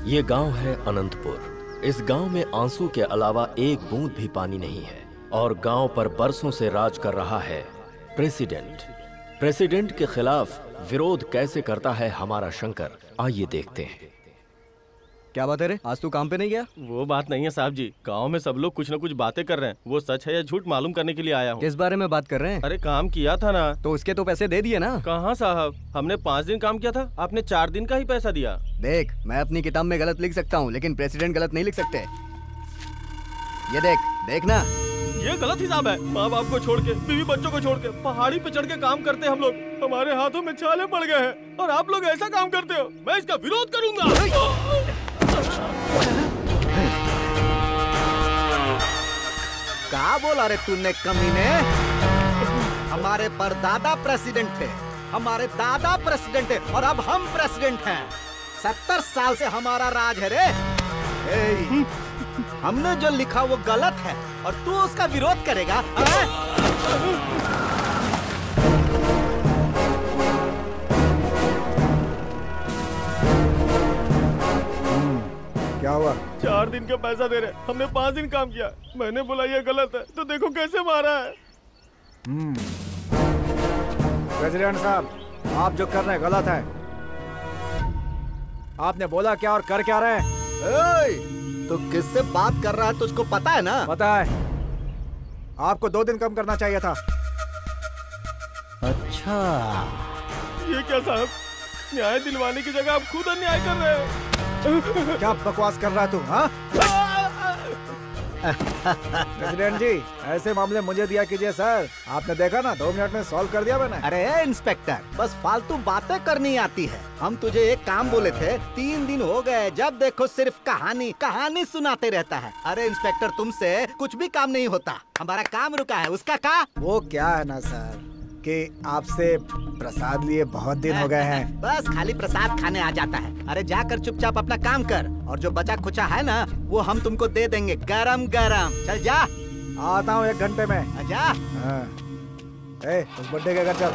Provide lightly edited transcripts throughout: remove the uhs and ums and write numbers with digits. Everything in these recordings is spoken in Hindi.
ये गांव है अनंतपुर। इस गांव में आंसू के अलावा एक बूंद भी पानी नहीं है और गांव पर बरसों से राज कर रहा है प्रेसिडेंट। प्रेसिडेंट के खिलाफ विरोध कैसे करता है हमारा शंकर, आइए देखते हैं। क्या बात है रे, आज तू काम पे नहीं गया? वो बात नहीं है साहब जी, गांव में सब लोग कुछ न कुछ बातें कर रहे हैं, वो सच है या झूठ मालूम करने के लिए आया हूँ। किस बारे में बात कर रहे हैं? अरे काम किया था ना। तो उसके तो पैसे दे दिए ना? कहाँ साहब, हमने 5 दिन काम किया था, आपने 4 दिन का ही पैसा दिया। देख, मैं अपनी किताब में गलत लिख सकता हूँ लेकिन प्रेसिडेंट गलत नहीं लिख सकते। ये देख, देखना ये गलत हिसाब है। माँ बाप को छोड़ के, बीवी बच्चों को छोड़ के पहाड़ी पे चढ़ के काम करते हम लोग, हमारे हाथों में छाले पड़ गए हैं और आप लोग ऐसा काम करते हो। मैं इसका विरोध करूंगा। क्या बोला रे तूने कमीने? हमारे परदादा प्रेसिडेंट थे, हमारे दादा प्रेसिडेंट थे और अब हम प्रेसिडेंट हैं। 70 साल से हमारा राज है रे। हमने जो लिखा वो गलत है और तू उसका विरोध करेगा? क्या हुआ? 4 दिन का पैसा दे रहे, हमने 5 दिन काम किया। मैंने बोला ये गलत है तो देखो कैसे मारा है। प्रेसिडेंट साहब, आप जो कर रहे हैं गलत है। आपने बोला क्या और कर क्या रहे हैं? तो किससे बात कर रहा है तुझको पता है ना? पता है। आपको 2 दिन कम करना चाहिए था। अच्छा, ये क्या साहब, न्याय दिलवाने की जगह आप खुद अन्याय कर रहे हैं। क्या बकवास कर रहा है तू? हाँ? प्रेसिडेंट जी, ऐसे मामले मुझे दिया कीजिए सर। आपने देखा ना, 2 मिनट में सॉल्व कर दिया मैंने। अरे इंस्पेक्टर, बस फालतू बातें करनी आती है। हम तुझे एक काम बोले थे, 3 दिन हो गए, जब देखो सिर्फ कहानी कहानी सुनाते रहता है। अरे इंस्पेक्टर, तुमसे कुछ भी काम नहीं होता, हमारा काम रुका है, उसका क्या? वो क्या है ना सर कि आपसे प्रसाद लिए बहुत दिन हो गए हैं। बस खाली प्रसाद खाने आ जाता है। अरे जाकर चुपचाप अपना काम कर और जो बचा खुचा है ना वो हम तुमको दे देंगे गरम गरम। चल जा। आता हूँ 1 घंटे में। जा। हाँ। उस बड्डे के घर चल।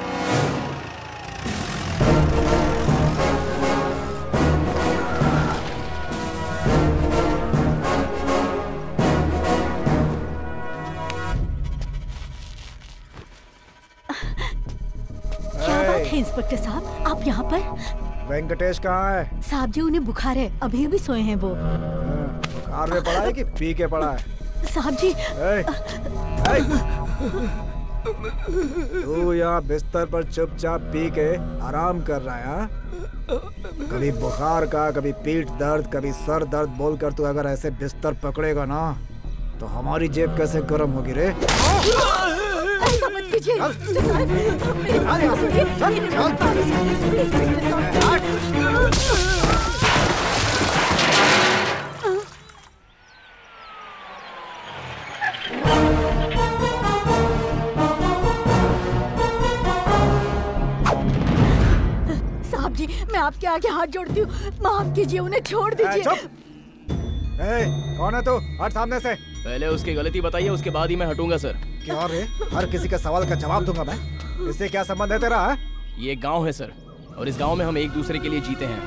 क्या बात है इंस्पेक्टर साहब, आप यहाँ पर? वेंकटेश कहाँ है? साहब जी, उन्हें बुखार है, अभी अभी सोए हैं वो। बुखार में पड़ा है कि पी के पड़ा है? साहब जी। तू यहाँ बिस्तर पर चुपचाप पी के आराम कर रहा है? हाँ? कभी बुखार का, कभी पीठ दर्द, कभी सर दर्द बोलकर तू अगर ऐसे बिस्तर पकड़ेगा ना तो हमारी जेब कैसे गर्म होगी रे? ऐसा मत कीजिए। साहब जी, मैं आपके आगे हाथ जोड़ती हूँ, माफ कीजिए, उन्हें छोड़ दीजिए। कौन है तू? हट सामने से। पहले उसकी गलती बताइए, उसके बाद ही मैं हटूंगा सर। क्या रे? हर किसी का सवाल का जवाब दूंगा मैं। इससे क्या संबंध है तेरा? ये गांव है सर और इस गांव में हम एक दूसरे के लिए जीते हैं।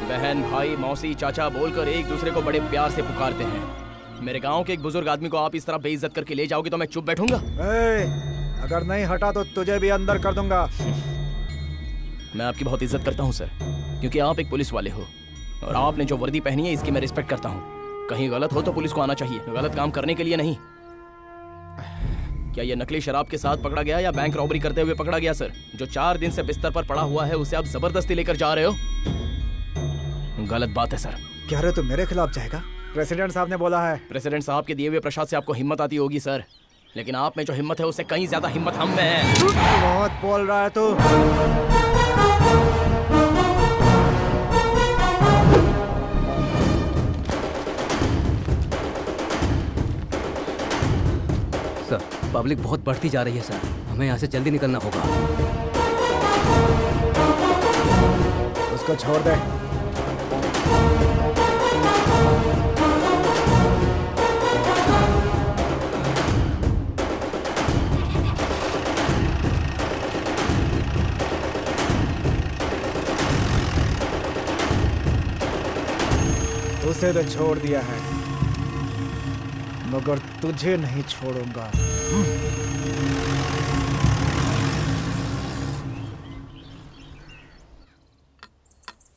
बहन, भाई, मौसी, चाचा बोलकर एक दूसरे को बड़े प्यार से पुकारते हैं। मेरे गांव के एक बुजुर्ग आदमी को आप इस तरह बेइज्जत करके ले जाओगे तो मैं चुप बैठूंगा? अगर नहीं हटा तो तुझे भी अंदर कर दूंगा। मैं आपकी बहुत इज्जत करता हूँ सर, क्योंकि आप एक पुलिस वाले हो और आपने जो वर्दी पहनी है इसकी मैं रिस्पेक्ट करता हूँ। कहीं गलत हो तो पुलिस को आना चाहिए, गलत काम करने के लिए नहीं। क्या ये नकली शराब के साथ पकड़ा गया या बैंक रॉबरी करते हुए पकड़ा गया सर? जो 4 दिन से बिस्तर पर पड़ा हुआ है उसे आप जबरदस्ती लेकर जा रहे हो, गलत बात है सर। क्या रे, तू मेरे खिलाफ जाएगा? प्रेसिडेंट साहब ने बोला है। प्रेसिडेंट साहब के दिए हुए प्रसाद से आपको हिम्मत आती होगी सर, लेकिन आप में जो हिम्मत है उससे कहीं ज्यादा हिम्मत हम में है। बहुत बोल रहा है तू। सर, पब्लिक बहुत बढ़ती जा रही है सर, हमें यहाँ से जल्दी निकलना होगा। उसको छोड़ दे। उसे तो छोड़ दिया है, मगर तुझे नहीं छोड़ूंगा।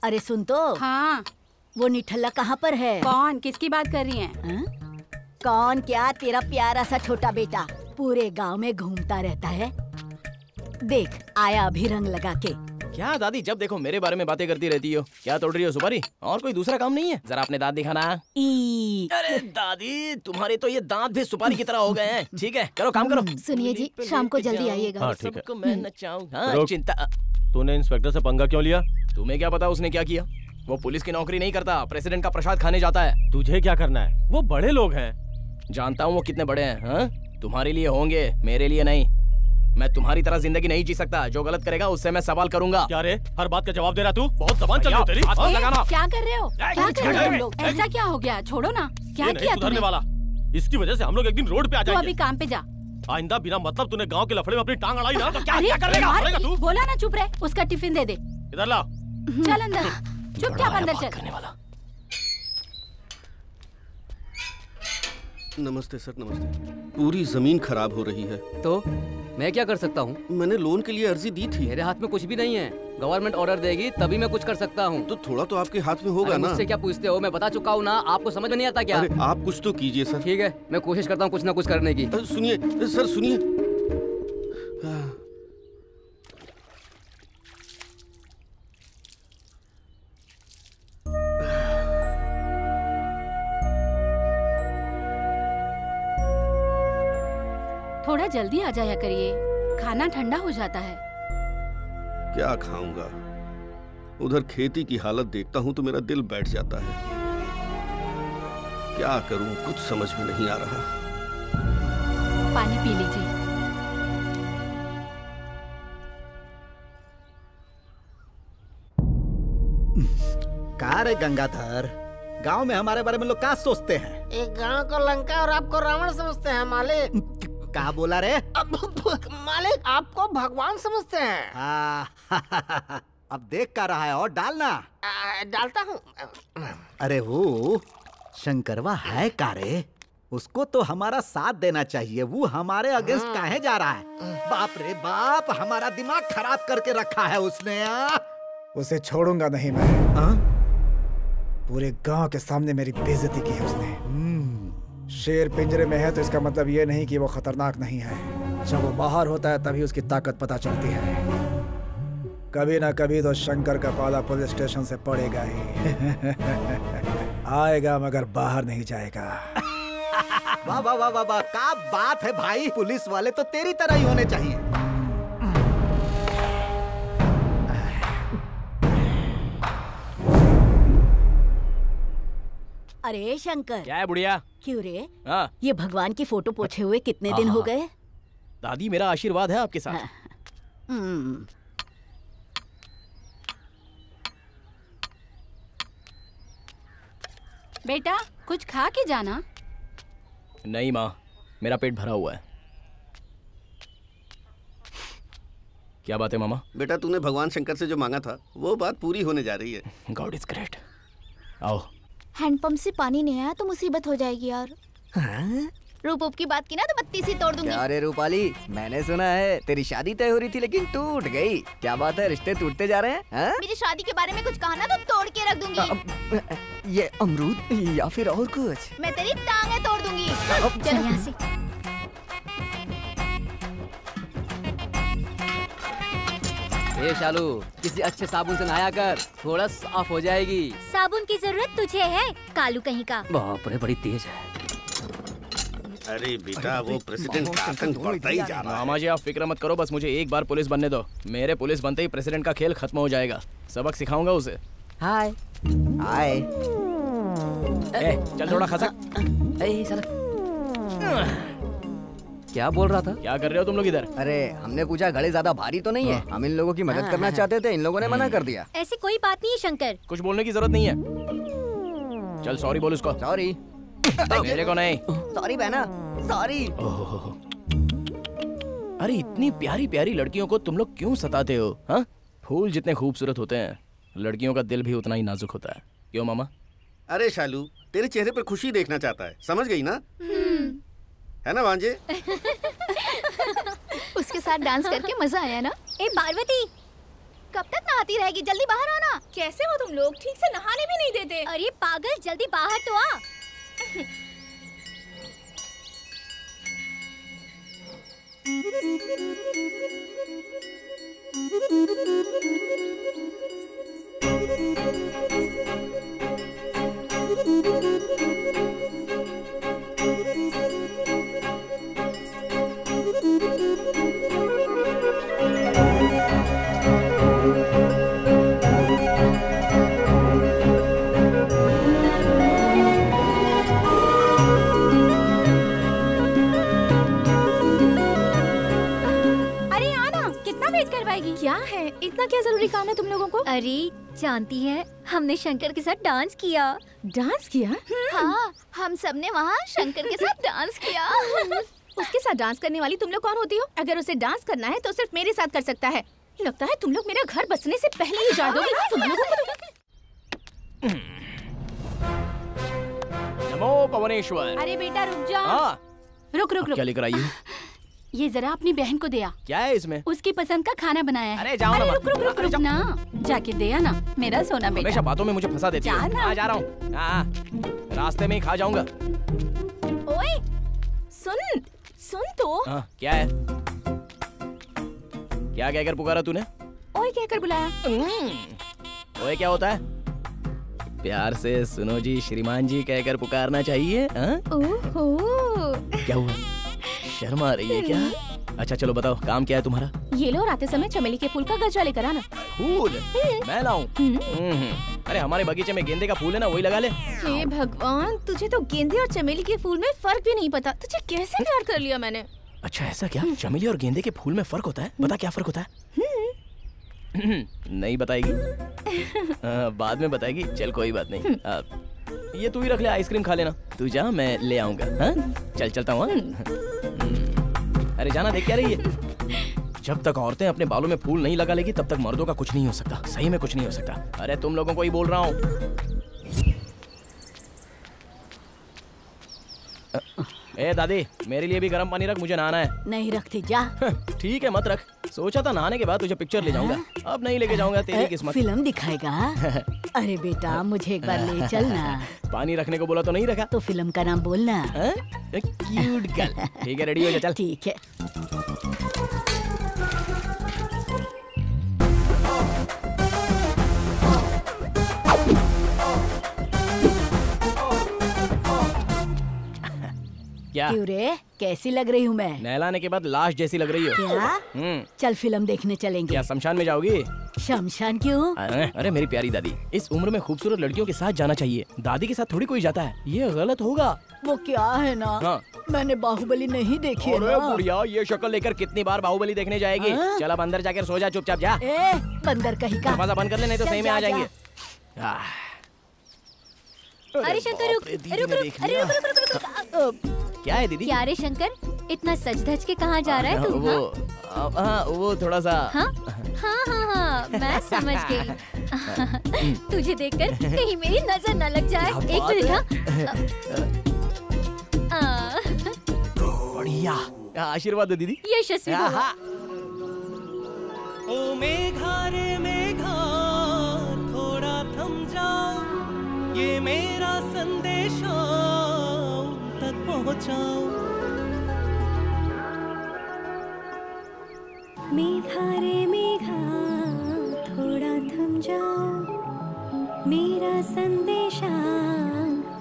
अरे सुन तो, हाँ। वो निठल्ला कहाँ पर है? कौन? किसकी बात कर रही हैं? हाँ? कौन क्या? तेरा प्यारा सा छोटा बेटा पूरे गांव में घूमता रहता है। देख आया अभी रंग लगा के। क्या दादी, जब देखो मेरे बारे में बातें करती रहती हो। क्या तोड़ रही हो सुपारी? और कोई दूसरा काम नहीं है? जरा अपने दांत दिखाना। अरे दादी, तुम्हारे तो ये दांत भी सुपारी की तरह हो गए हैं। ठीक है, करो काम करो। सुनिए जी, शाम को जल्दी आइएगा। हाँ, ठीक है। सबको मैं नचाऊं। हाँ, चिंता। तूने इंस्पेक्टर से पंगा क्यों लिया? तुम्हें क्या पता उसने क्या किया? वो पुलिस की नौकरी नहीं करता, प्रेसिडेंट का प्रसाद खाने जाता है। तुझे क्या करना है? वो बड़े लोग हैं। जानता हूँ वो कितने बड़े हैं। हाँ? तुम्हारे लिए होंगे, मेरे लिए नहीं। मैं तुम्हारी तरह जिंदगी नहीं जी सकता। जो गलत करेगा उससे मैं सवाल करूंगा। क्या रे, हर बात का जवाब दे रहा तू? बहुत जबान चल रही है तेरी। हाथ मत लगाना। क्या कर रहे हो? क्या कर रहे हो तुम लोग? ऐसा क्या हो गया? छोड़ो ना। क्या किया तुमने? वाला, इसकी वजह से हम लोग एक दिन रोड पे आ तू जाएंगे। अभी काम पे जा। आइंदा बिना मतलब तूने गांव के लफड़े में अपनी टांग अड़ाई ना तो क्या अरे, करेगा? करेगा तू? बोला ना चुप रहे। उसका टिफिन दे दे। इधर ला। चल अंदर। चुपचाप अंदर चल। करने वाला। नमस्ते सर, नमस्ते। पूरी जमीन खराब हो रही है। तो मैं क्या कर सकता हूँ? मैंने लोन के लिए अर्जी दी थी। मेरे हाथ में कुछ भी नहीं है। गवर्नमेंट ऑर्डर देगी तभी मैं कुछ कर सकता हूँ। तो थोड़ा तो आपके हाथ में होगा ना। मुझसे क्या पूछते हो? मैं बता चुका हूँ ना। आपको समझ में नहीं आता क्या? अरे आप कुछ तो कीजिए सर। ठीक है, मैं कोशिश करता हूँ कुछ ना कुछ करने की। सुनिए सर, सुनिए। थोड़ा जल्दी आ जाया करिए, खाना ठंडा हो जाता है। क्या खाऊंगा? उधर खेती की हालत देखता हूँ तो मेरा दिल बैठ जाता है। क्या करूं, कुछ समझ में नहीं आ रहा। पानी पी लीजिए। का रे गंगाधर, गांव में हमारे बारे में लोग क्या सोचते हैं? एक गांव को लंका और आपको रावण समझते हैं मालिक। क्या बोला रे? मालिक आपको भगवान समझते हैं। अब देख क्या रहा है और डालना। डालता हूँ। अरे वो शंकरवा है का रे? उसको तो हमारा साथ देना चाहिए। वो हमारे अगेंस्ट काहे जा रहा है? बाप रे बाप, हमारा दिमाग खराब करके रखा है उसने। उसे छोड़ूंगा नहीं मैं। पूरे गांव के सामने मेरी बेइज्जती की है उसने। शेर पिंजरे में है तो इसका मतलब ये नहीं कि वो खतरनाक नहीं है। जब वो बाहर होता है तभी उसकी ताकत पता चलती है। कभी ना कभी तो शंकर का पाला पुलिस स्टेशन से पड़ेगा ही। आएगा मगर बाहर नहीं जाएगा। वाह वाह वाह वाह वाह, क्या बात है भाई। पुलिस वाले तो तेरी तरह ही होने चाहिए। अरे शंकर। क्या है बुढ़िया? क्यों रे? हाँ। ये भगवान की फोटो पोछे हुए कितने दिन हो गए? दादी, मेरा आशीर्वाद है आपके साथ। बेटा कुछ खा के जाना। नहीं माँ, मेरा पेट भरा हुआ है। क्या बात है मामा? बेटा तूने भगवान शंकर से जो मांगा था वो बात पूरी होने जा रही है। God is great. आओ। हैंडपंप से पानी नहीं आया तो मुसीबत हो जाएगी यार। रूप की बात की ना तो बत्ती सी तोड़ दूंगी। अरे रूपाली, मैंने सुना है तेरी शादी तय हो रही थी लेकिन टूट गई। क्या बात है, रिश्ते टूटते जा रहे हैं? मेरी शादी के बारे में कुछ कहा ना तो तोड़ के रख दूंगी। ये अमरूद या फिर और कुछ? मैं तेरी टांगे तोड़ दूंगी। चल यहाँ से। ए शालू, किसी अच्छे साबुन से नहाया कर, थोड़ा साफ हो जाएगी। साबुन की जरूरत तुझे है, कालू कहीं का। बाप रे, बड़ी तेज है। अरे बेटा वो प्रेसिडेंट का आतंक बढ़ता ही जा रहा है। मामा जी आप फिक्र मत करो, बस मुझे एक बार पुलिस बनने दो। मेरे पुलिस बनते ही प्रेसिडेंट का खेल खत्म हो जाएगा। सबक सिखाऊंगा उसे। हाय हाय। चल थोड़ा खसक। क्या बोल रहा था? क्या कर रहे हो तुम लोग इधर? अरे हमने पूछा घड़े ज्यादा भारी तो नहीं है। हम इन लोगों की मदद करना चाहते थे, इन लोगों ने मना कर दिया। ऐसी कोई बात नहीं है शंकर। कुछ बोलने की जरूरत नहीं है। चल सॉरी बोल उसको। सॉरी? मेरे को नहीं। सॉरी बहना, सॉरी। अरे इतनी प्यारी प्यारी लड़कियों को तुम लोग क्यों सताते हो? हाँ, फूल जितने खूबसूरत होते हैं लड़कियों का दिल भी उतना ही नाजुक होता है। क्यों मामा? अरे शालू, तेरे चेहरे पर खुशी देखना चाहता है, समझ गई ना? है ना भांजे? उसके साथ डांस करके मजा आया ना? ए पार्वती, कब तक नहाती रहेगी? जल्दी बाहर आना। कैसे हो तुम लोग? ठीक से नहाने भी नहीं देते। अरे पागल, जल्दी बाहर तो आ। क्या है? इतना क्या जरूरी काम है तुम लोगों को? अरे जानती है, हमने शंकर के साथ डांस किया। डांस किया? हाँ, हम सबने वहाँ शंकर के साथ डांस किया। उसके साथ डांस करने वाली तुम लोग कौन होती हो? अगर उसे डांस करना है तो सिर्फ मेरे साथ कर सकता है। लगता है तुम लोग मेरा घर बसने से पहले ही जान दोगे। तुम लोगों को नमो पवनेश्वर। अरे बेटा रुक जा। रुक रुक रुक। क्या लेकर आई हो? ये जरा अपनी बहन को दिया। क्या है इसमें? उसकी पसंद का खाना बनाया है। अरे जाओ ना। रुक रुक रुक रुक ना, जाके दे ना मेरा सोना बेटा। हमेशा बातों में मुझे फंसा देती है। जा रहा हूँ, रास्ते में ही खा जाऊंगा। ओए सुन सुन तो। क्या है? क्या कहकर पुकारा तूने? ओए कहकर बुलाया। ओए क्या होता है? प्यार से सुनो जी श्रीमान जी कहकर पुकारना चाहिए। ओहो। क्या हुआ? शर्म आ रही है क्या? अच्छा चलो बताओ, काम क्या है तुम्हारा? ये लो, आते समय चमेली के फूल का गजरा लेकर आना। फूल? मैं लाऊं? अरे हमारे बगीचे में गेंदे का फूल है ना, वही लगा ले। हे भगवान, तुझे तो गेंदे और चमेली के फूल में फर्क भी नहीं पता। तुझे कैसे प्यार कर लिया मैंने? अच्छा ऐसा क्या? चमेली और गेंदे के फूल में फर्क होता है? बता क्या फर्क होता है? नहीं बताएगी? बाद में बताएगी। चल कोई बात नहीं। ये तू ही रख ले, आइसक्रीम खा लेना। तू जा, मैं ले आऊंगा। चल चलता हूँ। अरे जाना, देख क्या रही है? जब तक औरतें अपने बालों में फूल नहीं लगा लेगी तब तक मर्दों का कुछ नहीं हो सकता। सही में कुछ नहीं हो सकता। अरे तुम लोगों को ही बोल रहा हूँ। ए दादी, मेरे लिए भी गर्म पानी रख, मुझे नहाना है। नहीं रखती, जा। ठीक है मत रख। सोचा था नहाने के बाद तुझे पिक्चर ले जाऊंगा, अब नहीं लेके जाऊंगा। तेरी किस्मत। फिल्म दिखाएगा? अरे बेटा मुझे एक बार ले चलना। पानी रखने को बोला तो नहीं रखा। तो फिल्म का नाम बोलना। Cute girl. ठीक है, रेडी हो जा, चल। ठीक है। क्या? क्यों रे, कैसी लग रही हूँ मैं? नहलाने के बाद लाश जैसी लग रही हो। क्या? चल फिल्म देखने चलेंगे। क्या शमशान में जाओगी? शमशान क्यों? अरे मेरी प्यारी दादी, इस उम्र में खूबसूरत लड़कियों के साथ जाना चाहिए। दादी के साथ थोड़ी कोई जाता है, ये गलत होगा। वो क्या है ना, मैंने बाहुबली नहीं देखी है ना। बुढ़िया, ये शक्ल लेकर कितनी बार बाहुबली देखने जाएगी? चल अब अंदर जाकर सो जा, चुपचाप जा। बंदर कहीं का। दरवाजा बंद कर ले, नहीं तो सही में आ जाएंगे। अरे शंकर रुक रुक रुक। अरे रुक रुक रुक। क्या है दीदी? क्या रे शंकर, इतना सज धज के कहाँ जा रहा है तू? वो थोड़ा सा। हाँ, मैं समझ गई। तुझे देखकर कहीं मेरी नजर न लग जाए। एक मिनट। बढ़िया, आशीर्वाद दो दीदी। यशस्वी भव। ओ मेघा रे मेघा, थोड़ा थम जाओ, ये मेरा संदेशा तक पहुंचाओ। मेघा रे मेघा, थोड़ा थम जाओ, मेरा संदेशा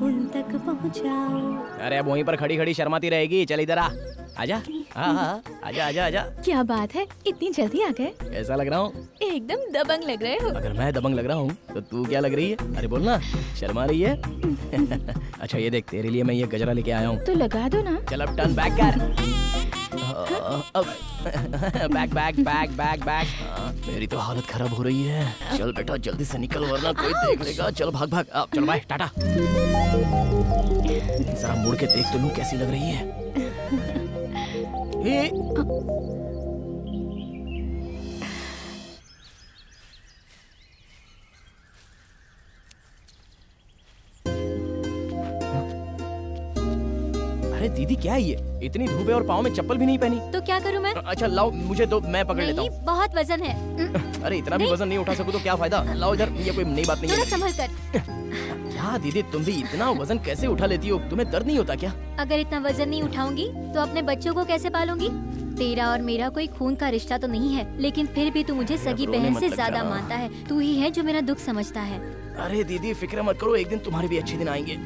उन तक पहुंचाओ। अरे अब वहीं पर खड़ी खड़ी शर्माती रहेगी, चल इधर आ। आजा। आजा आजा आजा। क्या बात है, इतनी जल्दी आ गए? कैसा लग रहा हूँ? एकदम दबंग लग रहे हो। अगर मैं दबंग लग रहा हूँ तो तू क्या लग रही है? अरे बोलना, शर्मा रही है? अच्छा ये देख, तेरे लिए मैं ये गजरा लेके आया हूँ। तो लगा दो ना। चल अब टर्न बैक कर। Back back back back back. मेरी तो हालत खराब हो रही है। चल बेटा जल्दी से निकल वरना कोई देख लेगा। चल भाग भाग। चल बाय, टाटा। जरा मुड़ के देख तो लूं कैसी लग रही है। अरे दीदी क्या है ये, इतनी धूप है और पाँव में चप्पल भी नहीं पहनी। तो क्या करूँ मैं? अच्छा लाओ मुझे दो, मैं पकड़ लेता हूँ। बहुत वजन है। अरे इतना भी वजन नहीं उठा सकूँ तो क्या फायदा, लाओ इधर, ये कोई नई बात नहीं थोड़ा है। संभल कर। क्या दीदी तुम भी इतना वजन कैसे उठा लेती हो, तुम्हें दर्द नहीं होता क्या? अगर इतना वजन नहीं उठाऊंगी तो अपने बच्चों को कैसे पालूंगी? तेरा और मेरा कोई खून का रिश्ता तो नहीं है, लेकिन फिर भी तू मुझे सगी बहन से ज्यादा मानता है। तू ही है जो मेरा दुख समझता है। अरे दीदी फिक्र मत करो, एक दिन तुम्हारे भी अच्छे दिन आएंगे।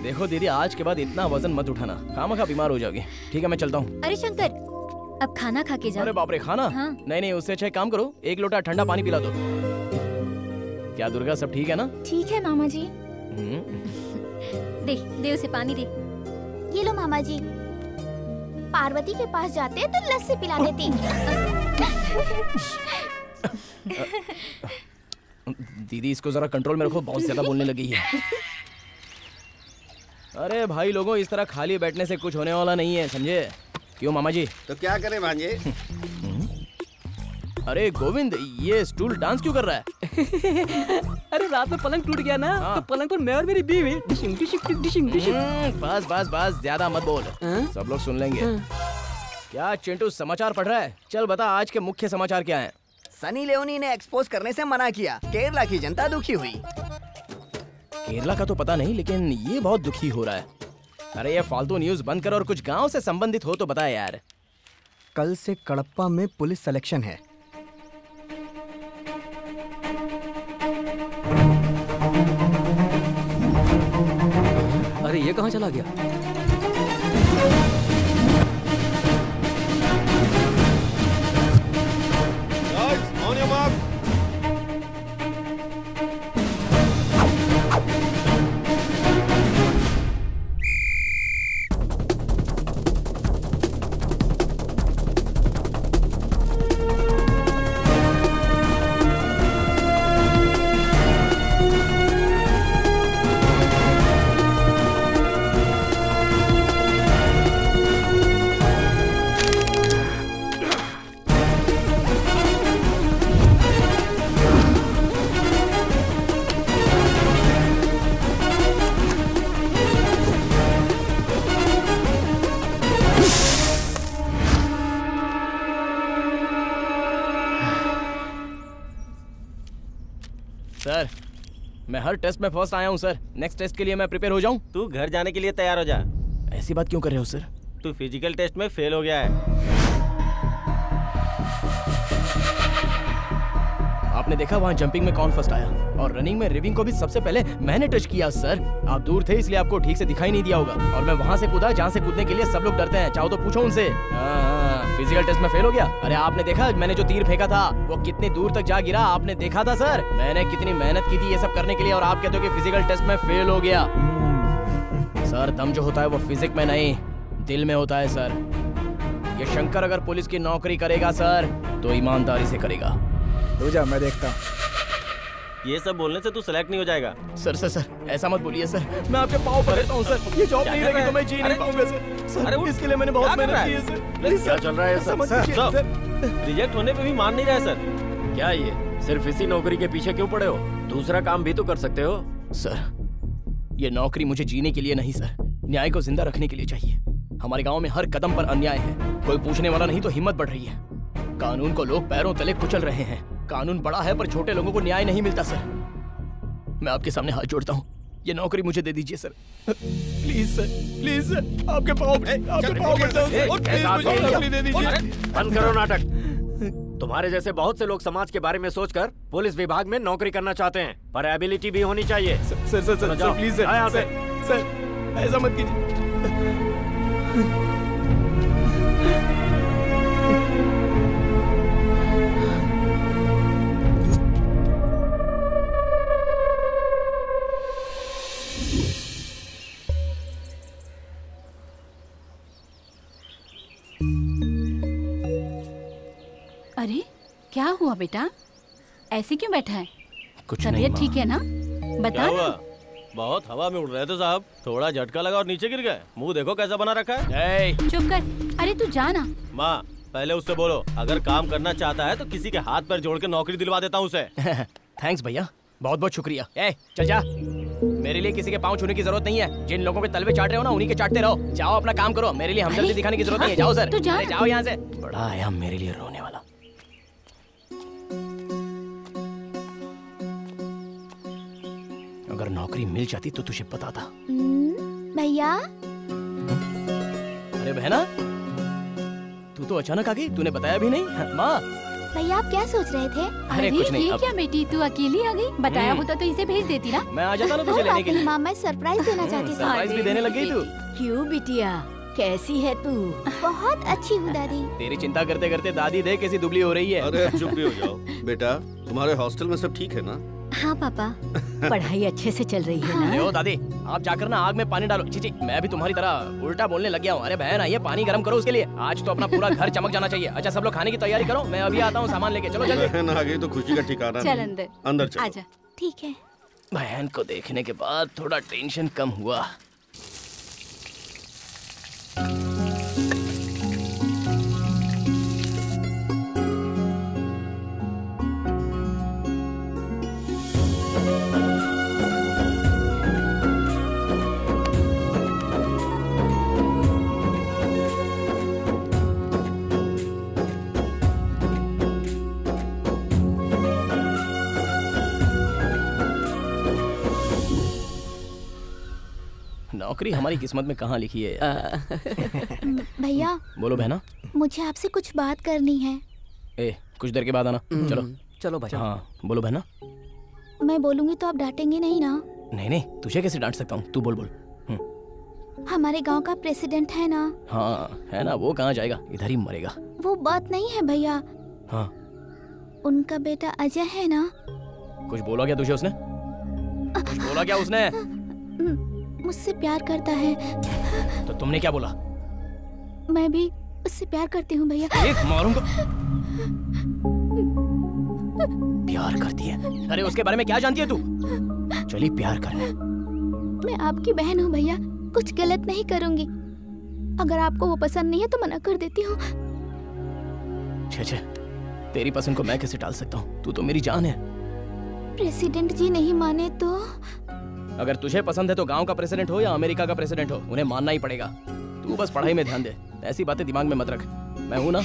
देखो दीदी, आज के बाद इतना वजन मत उठाना, खामखा बीमार हो जाओगे। ठीक है मैं चलता हूँ। अरे शंकर, अब खाना खा के जा। अरे बाप रे, खाना? हाँ। नहीं, उससे अच्छा एक काम करो, एक लोटा ठंडा पानी पिला दो। क्या दुर्गा, सब ठीक है ना? ठीक है मामा जी। दे उसे पानी दे। ये लो मामा जी, पार्वती के पास जाते तो लस्सी पिला देती। दीदी इसको जरा कंट्रोल में रखो, बहुत ज्यादा बोलने लगी है। अरे भाई लोगों, इस तरह खाली बैठने से कुछ होने वाला नहीं है, समझे? क्यों मामा जी? तो क्या करें भांजे? अरे गोविंद, ये स्टूल डांस क्यों कर रहा है? अरे रात में पलंग टूट गया ना, तो पलंग पर मैं और मेरी बीवी डिशिंग डिशिंग डिशिंग डिशिंग। बस ज्यादा मत बोल, सब लोग सुन लेंगे। क्या चिंटू समाचार पढ़ रहा है? चल बता आज के मुख्य समाचार क्या हैं? सनी लियोनी ने एक्सपोज करने से मना किया, केरला की जनता दुखी हुई। केरला का तो पता नहीं, लेकिन ये बहुत दुखी हो रहा है। अरे ये फालतू न्यूज बंद कर और कुछ गांव से संबंधित हो तो बता यार। कल से कड़प्पा में पुलिस सिलेक्शन है। अरे ये कहाँ चला गया? On your mark. सर, मैं हर टेस्ट में फर्स्ट आया हूँ सर। नेक्स्ट टेस्ट के लिए मैं प्रिपेयर हो जाऊँ? तू घर जाने के लिए तैयार हो जा। ऐसी बात क्यों कर रहे हो सर? तू फिजिकल टेस्ट में फेल हो गया है। आपने देखा वहाँ जंपिंग में कौन फर्स्ट आया, और रनिंग में रिविंग को भी सबसे पहले मैंने टच किया सर। आप दूर थे इसलिए आपको ठीक से दिखाई नहीं दिया होगा, और मैं वहाँ से कूदा जहाँ से कूदने के लिए सब लोग डरते हैं। चाहो तो पूछो उनसे। फिजिकल टेस्ट में फेल हो गया। अरे आपने देखा मैंने जो तीर फेंका था वो कितनी दूर तक जा गिरा, आपने देखा था सर? मैंने कितनी मेहनत की थी ये सब करने के लिए, और आप कहते हो कि फिजिकल टेस्ट में फेल हो गया। सर दम जो होता है वो फिजिक्स में नहीं दिल में होता है सर। ये शंकर अगर पुलिस की नौकरी करेगा सर तो ईमानदारी से करेगा। तू जा, मैं देखता हूँ। ये सब बोलने से तू सेलेक्ट नहीं हो जाएगा। सर ऐसा मत बोलिए सर, मैं आपके पाँव पकड़ता हूँ सर। ये जॉब नहीं रहेगी तो मैं जी नहीं पाऊंगा सर। अरे इसके लिए मैंने बहुत मेहनत की है सर। क्या चल रहा है सर? रिजेक्ट होने पे भी मान नहीं रहा सर। क्या ये सिर्फ इसी नौकरी के पीछे क्यों पड़े हो? दूसरा काम भी तो कर सकते हो। सर ये नौकरी मुझे जीने के लिए नहीं सर, न्याय को जिंदा रखने के लिए चाहिए। हमारे गांव में हर कदम पर अन्याय है, कोई पूछने वाला नहीं तो हिम्मत बढ़ रही है। कानून को लोग पैरों तले कुचल रहे हैं। कानून बड़ा है पर छोटे लोगों को न्याय नहीं मिलता सर। मैं आपके सामने हाथ जोड़ता हूँ, ये नौकरी मुझे दे दीजिए सर। प्लीज सर, आपके पाँव पड़ता हूं सर। प्लीज मुझे नौकरी दे दीजिए। बंद करो नाटक। तुम्हारे जैसे बहुत से लोग समाज के बारे में सोचकर पुलिस विभाग में नौकरी करना चाहते हैं, पर एबिलिटी भी होनी चाहिए। सर प्लीज सर, ऐसा मत कीजिए। अरे क्या हुआ बेटा, ऐसे क्यों बैठा है? कुछ नहीं तबीयत ठीक है ना? बता क्या ना। हुआ? बहुत हवा में उड़ रहे थे साहब, थोड़ा झटका लगा और नीचे गिर गए। मुंह देखो कैसा बना रखा है। चुप कर। अरे तू जा ना। माँ पहले उससे बोलो, अगर काम करना चाहता है तो किसी के हाथ पैर जोड़ के नौकरी दिलवा देता हूँ उसे। थैंक्स भैया, बहुत बहुत शुक्रिया। चल जा। मेरे लिए किसी के पाँव छूने की जरूरत नहीं है। जिन लोगों के तलवे चाट रहे हो ना, उन्हीं के चाटते रहो। जाओ अपना काम करो, मेरे लिए हमदर्दी दिखाने की जरूरत नहीं है। जाओ सर, अरे जाओ यहाँ से। बड़ा आया मेरे लिए रोने वाला। अगर नौकरी मिल जाती तो तुझे पता था। भैया। अरे बहना, तू तो अचानक आ गई, तूने बताया भी नहीं। माँ। भैया आप क्या सोच रहे थे? अरे कुछ नहीं। ये क्या बेटी, तू अकेली आ गई? बताया होता तो इसे भेज देती ना। मैं आ जाता ना तुझे लेने के लिए। माँ मैं सरप्राइज देना चाहती थी। सरप्राइज भी देने लग गई तू। क्यों बिटिया, कैसी है तू? बहुत अच्छी हूँ दादी। तेरी चिंता करते करते दादी देख कैसी दुबली हो रही है। अरे चुप भी हो जाओ। बेटा तुम्हारे हॉस्टल में सब ठीक है ना? हाँ पापा। पढ़ाई अच्छे से चल रही है ना? ओ दादी, आप जाकर ना आग में पानी डालो। चीची, मैं भी तुम्हारी तरह उल्टा बोलने लग गया हूँ। अरे बहन आइए, पानी गर्म करो उसके लिए। आज तो अपना पूरा घर चमक जाना चाहिए। अच्छा सब लोग खाने की तैयारी करो, मैं अभी आता हूँ सामान लेके। चलो जल्दी। बहन आ गई तो खुशी का ठिकाना चल नहीं। अंदर। अंदर चलो। आजा। ठीक है। बहन को देखने के बाद थोड़ा टेंशन कम हुआ। नौकरी हमारी किस्मत में कहाँ लिखी है यार। भैया। बोलो बहना। मुझे आपसे कुछ बात करनी है। ए, कुछ देर के बाद आना। चलो चलो भाई। हाँ बोलो बहना। मैं बोलूंगी तो आप डांटेंगे नहीं ना? नहीं नहीं, तुझे कैसे डांट सकता हूँ, तू बोल बोल। हमारे गांव का प्रेसिडेंट है ना? हाँ है ना, वो कहाँ जाएगा, इधर ही मरेगा। वो बात नहीं है भैया। हाँ। उनका बेटा अजय है ना? कुछ बोला क्या तुझे उसने? कुछ बोला क्या उसने? मुझसे प्यार करता है। तो तुमने क्या बोला? मैं भी उससे प्यार करती हूँ भैया। एक मारूंगा। प्यार करती है? अरे उसके बारे में क्या जानती है तू? चली प्यार करने। मैं आपकी बहन हूँ भैया, कुछ गलत नहीं करूंगी। अगर आपको वो पसंद नहीं है तो मना कर देती हूँ। छे, तेरी पसंद को मैं कैसे टाल सकता हूँ? तू तो मेरी जान है। प्रेसिडेंट जी नहीं माने तो? अगर तुझे पसंद है तो गांव का प्रेसिडेंट हो या अमेरिका का प्रेसिडेंट हो, उन्हें मानना ही पड़ेगा। तू बस पढ़ाई में ध्यान दे, ऐसी बातें दिमाग में मत रख। मैं हूं ना।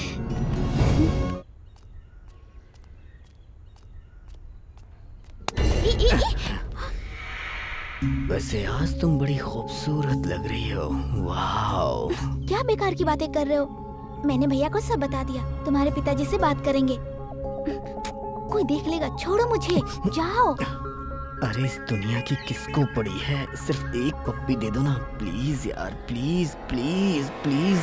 वैसे आज तुम बड़ी खूबसूरत लग रही हो। वाओ। क्या बेकार की बातें कर रहे हो? मैंने भैया को सब बता दिया। तुम्हारे पिताजी से बात करेंगे। कोई देख लेगा, छोड़ो मुझे, जाओ। अरे इस दुनिया की किसको पड़ी है, सिर्फ एक पप्पी दे दो ना प्लीज यार, प्लीज प्लीज प्लीज।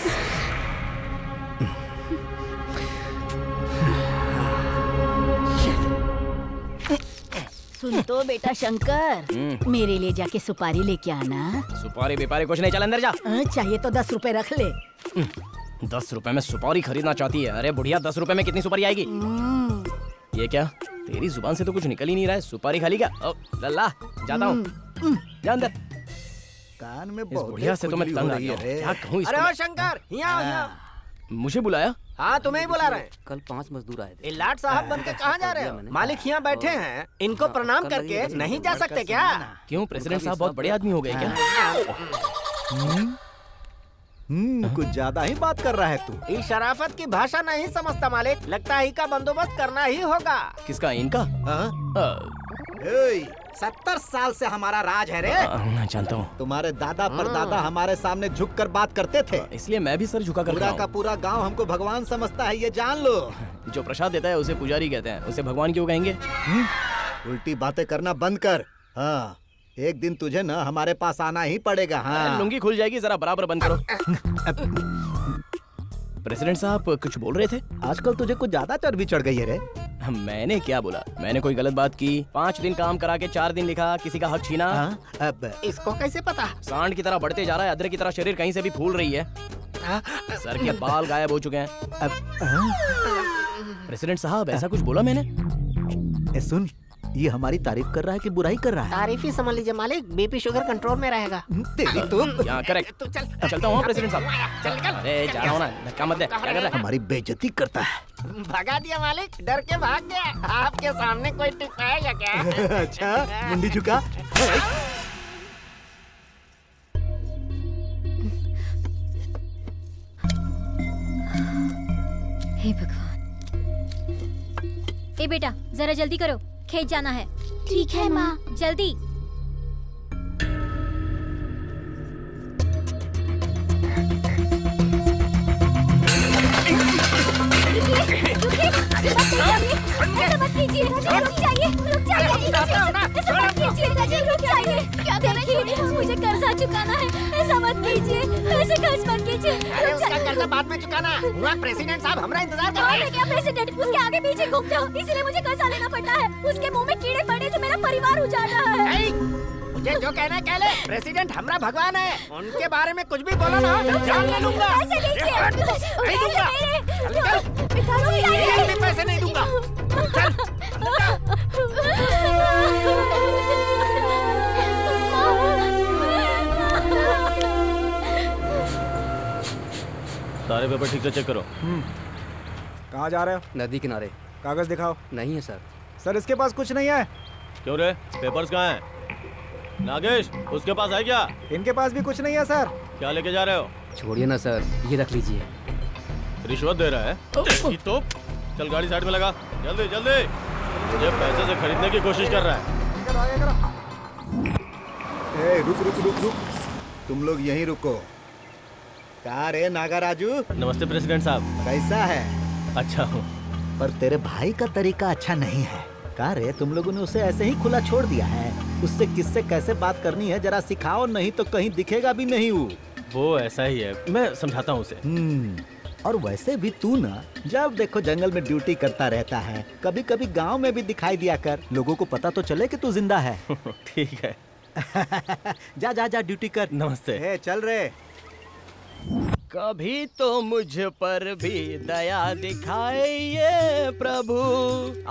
सुन तो बेटा शंकर, मेरे लिए जाके सुपारी लेके आना। सुपारी बेपारी कुछ नहीं, चल अंदर जा। चाहिए तो 10 रुपए रख ले। 10 रुपए में सुपारी खरीदना चाहती है? अरे बुढ़िया, 10 रुपए में कितनी सुपारी आएगी? ये क्या, तेरी जुबान से तो कुछ निकल ही नहीं रहा है। सुपारी खाली क्या? ओ लल्ला, जाता हूँ, जा अंदर। कान में इस बुढ़िया से तो मैं तंग आ गया। क्या कहूँ इसको? अरे ओ शंकर, यहाँ मुझे बुलाया? हाँ तुम्हें ही बुला रहे हैं। कल 5 मजदूर आए थे। लाट साहब बन के कहाँ जा रहे हो? मालिक यहाँ बैठे हैं, इनको प्रणाम करके नहीं जा सकते क्या? क्यों, प्रेसिडेंट साहब बहुत बड़े आदमी हो गए क्या? कुछ ज्यादा ही बात कर रहा है तू। इस शराफत की भाषा नहीं समझता मालिक, लगता है का बंदोबस्त करना ही होगा। किसका, इनका? 70 साल से हमारा राज है रे। मैं जानता हूँ। तुम्हारे दादा परदादा हमारे सामने झुक कर बात करते थे, इसलिए मैं भी सर झुका कर पूरा का पूरा गांव हमको भगवान समझता है, ये जान लो। जो प्रसाद देता है उसे पुजारी कहते हैं, उसे भगवान क्यों कहेंगे? उल्टी बातें करना बंद कर। हाँ, एक दिन तुझे ना हमारे पास आना ही पड़ेगा। हाँ, लुंगी खुल जाएगी, जरा बराबर बंद करो। प्रेसिडेंट साहब कुछ बोल रहे थे? आजकल तुझे कुछ ज्यादा चर्बी चढ़ गई है रे। मैंने क्या बोला? मैंने कोई गलत बात की? 5 दिन काम करा के 4 दिन लिखा, किसी का हक छीना। अब इसको कैसे पता? सांड की तरह बढ़ते जा रहा है, अदरक की तरह शरीर कहीं से भी फूल रही है, सर के बाल गायब हो चुके हैं। प्रेसिडेंट साहब ऐसा कुछ बोला मैंने? सुन, ये हमारी तारीफ कर रहा है कि बुराई कर रहा है? तारीफ ही समझ लीजिए मालिक, बीपी शुगर कंट्रोल में रहेगा। तेरी तो यहाँ करेक्ट। तू चल, चलता हूँ प्रेसिडेंट साहब। अरे जा रहा हूँ ना, धक्का मत दे। क्या कर रहा है? हमारी बेइज्जती करता है। भगा दिया मालिक, डर के भाग गया। आपके सामने कोई टिकाएगा क्या? अच्छा, मुंडी झुका। हे भगवान। ए बेटा जरा जल्दी करो, खेत जाना है। ठीक है माँ। जल्दी। ऐसा मत कीजिए, रुक जाइए, रुक जाइए, ऐसा मत कीजिए, रुक जाइए। क्या देखिए, मुझे कर्जा चुकाना है, ऐसा मत कीजिए, ऐसे कर्ज मत कीजिए। अरे उसका कर्जा बाद में चुकाना। हुआ प्रेसिडेंट साहब हमारा इंतजार कर रहे हैं। क्या प्रेसिडेंट उसके आगे पीछे घूमते हो, इसीलिए मुझे कर्जा लेना पड़ता है। उसके मुंह में कीड़े पड़े तो मेरा परिवार उजाड़ रहा है। मुझे जो कहना है कह ले। प्रेसिडेंट हमारा भगवान है, उनके बारे में कुछ भी बोलो ना जान ले लूंगा। पैसे लीजिए, नहीं दूंगा। एक भी पैसे नहीं दूंगा। सारे पेपर ठीक से चेक करो। कहाँ जा रहे हो? नदी किनारे। कागज दिखाओ। नहीं है सर। सर इसके पास कुछ नहीं है। क्यों रे, पेपर्स कहाँ हैं? नागेश, उसके पास है क्या? इनके पास भी कुछ नहीं है सर। क्या लेके जा रहे हो? छोड़िए ना सर, ये रख लीजिए। रिश्वत दे रहा है? तो चल गाड़ी साइड में लगा, जल्दी जल्दी। मुझे पैसे से खरीदने की कोशिश कर रहा है। रुक रुक रुक रुक, तुम लोग यहीं रुको। कहाँ रे नागा राजू? नमस्ते प्रेसिडेंट साहब। कैसा है? अच्छा हूँ। पर तेरे भाई का तरीका अच्छा नहीं है। कहाँ रे, तुम लोगों ने उसे ऐसे ही खुला छोड़ दिया है। उससे किससे कैसे बात करनी है जरा सिखाओ, नहीं तो कहीं दिखेगा भी नहीं। वो ऐसा ही है, मैं समझाता हूँ उसे। और वैसे भी तू ना जब देखो जंगल में ड्यूटी करता रहता है, कभी कभी गांव में भी दिखाई दिया कर, लोगों को पता तो चले कि तू जिंदा है। ठीक है। जा जा जा ड्यूटी कर। नमस्ते। चल रे। कभी तो मुझ पर भी दया दिखाइए प्रभु,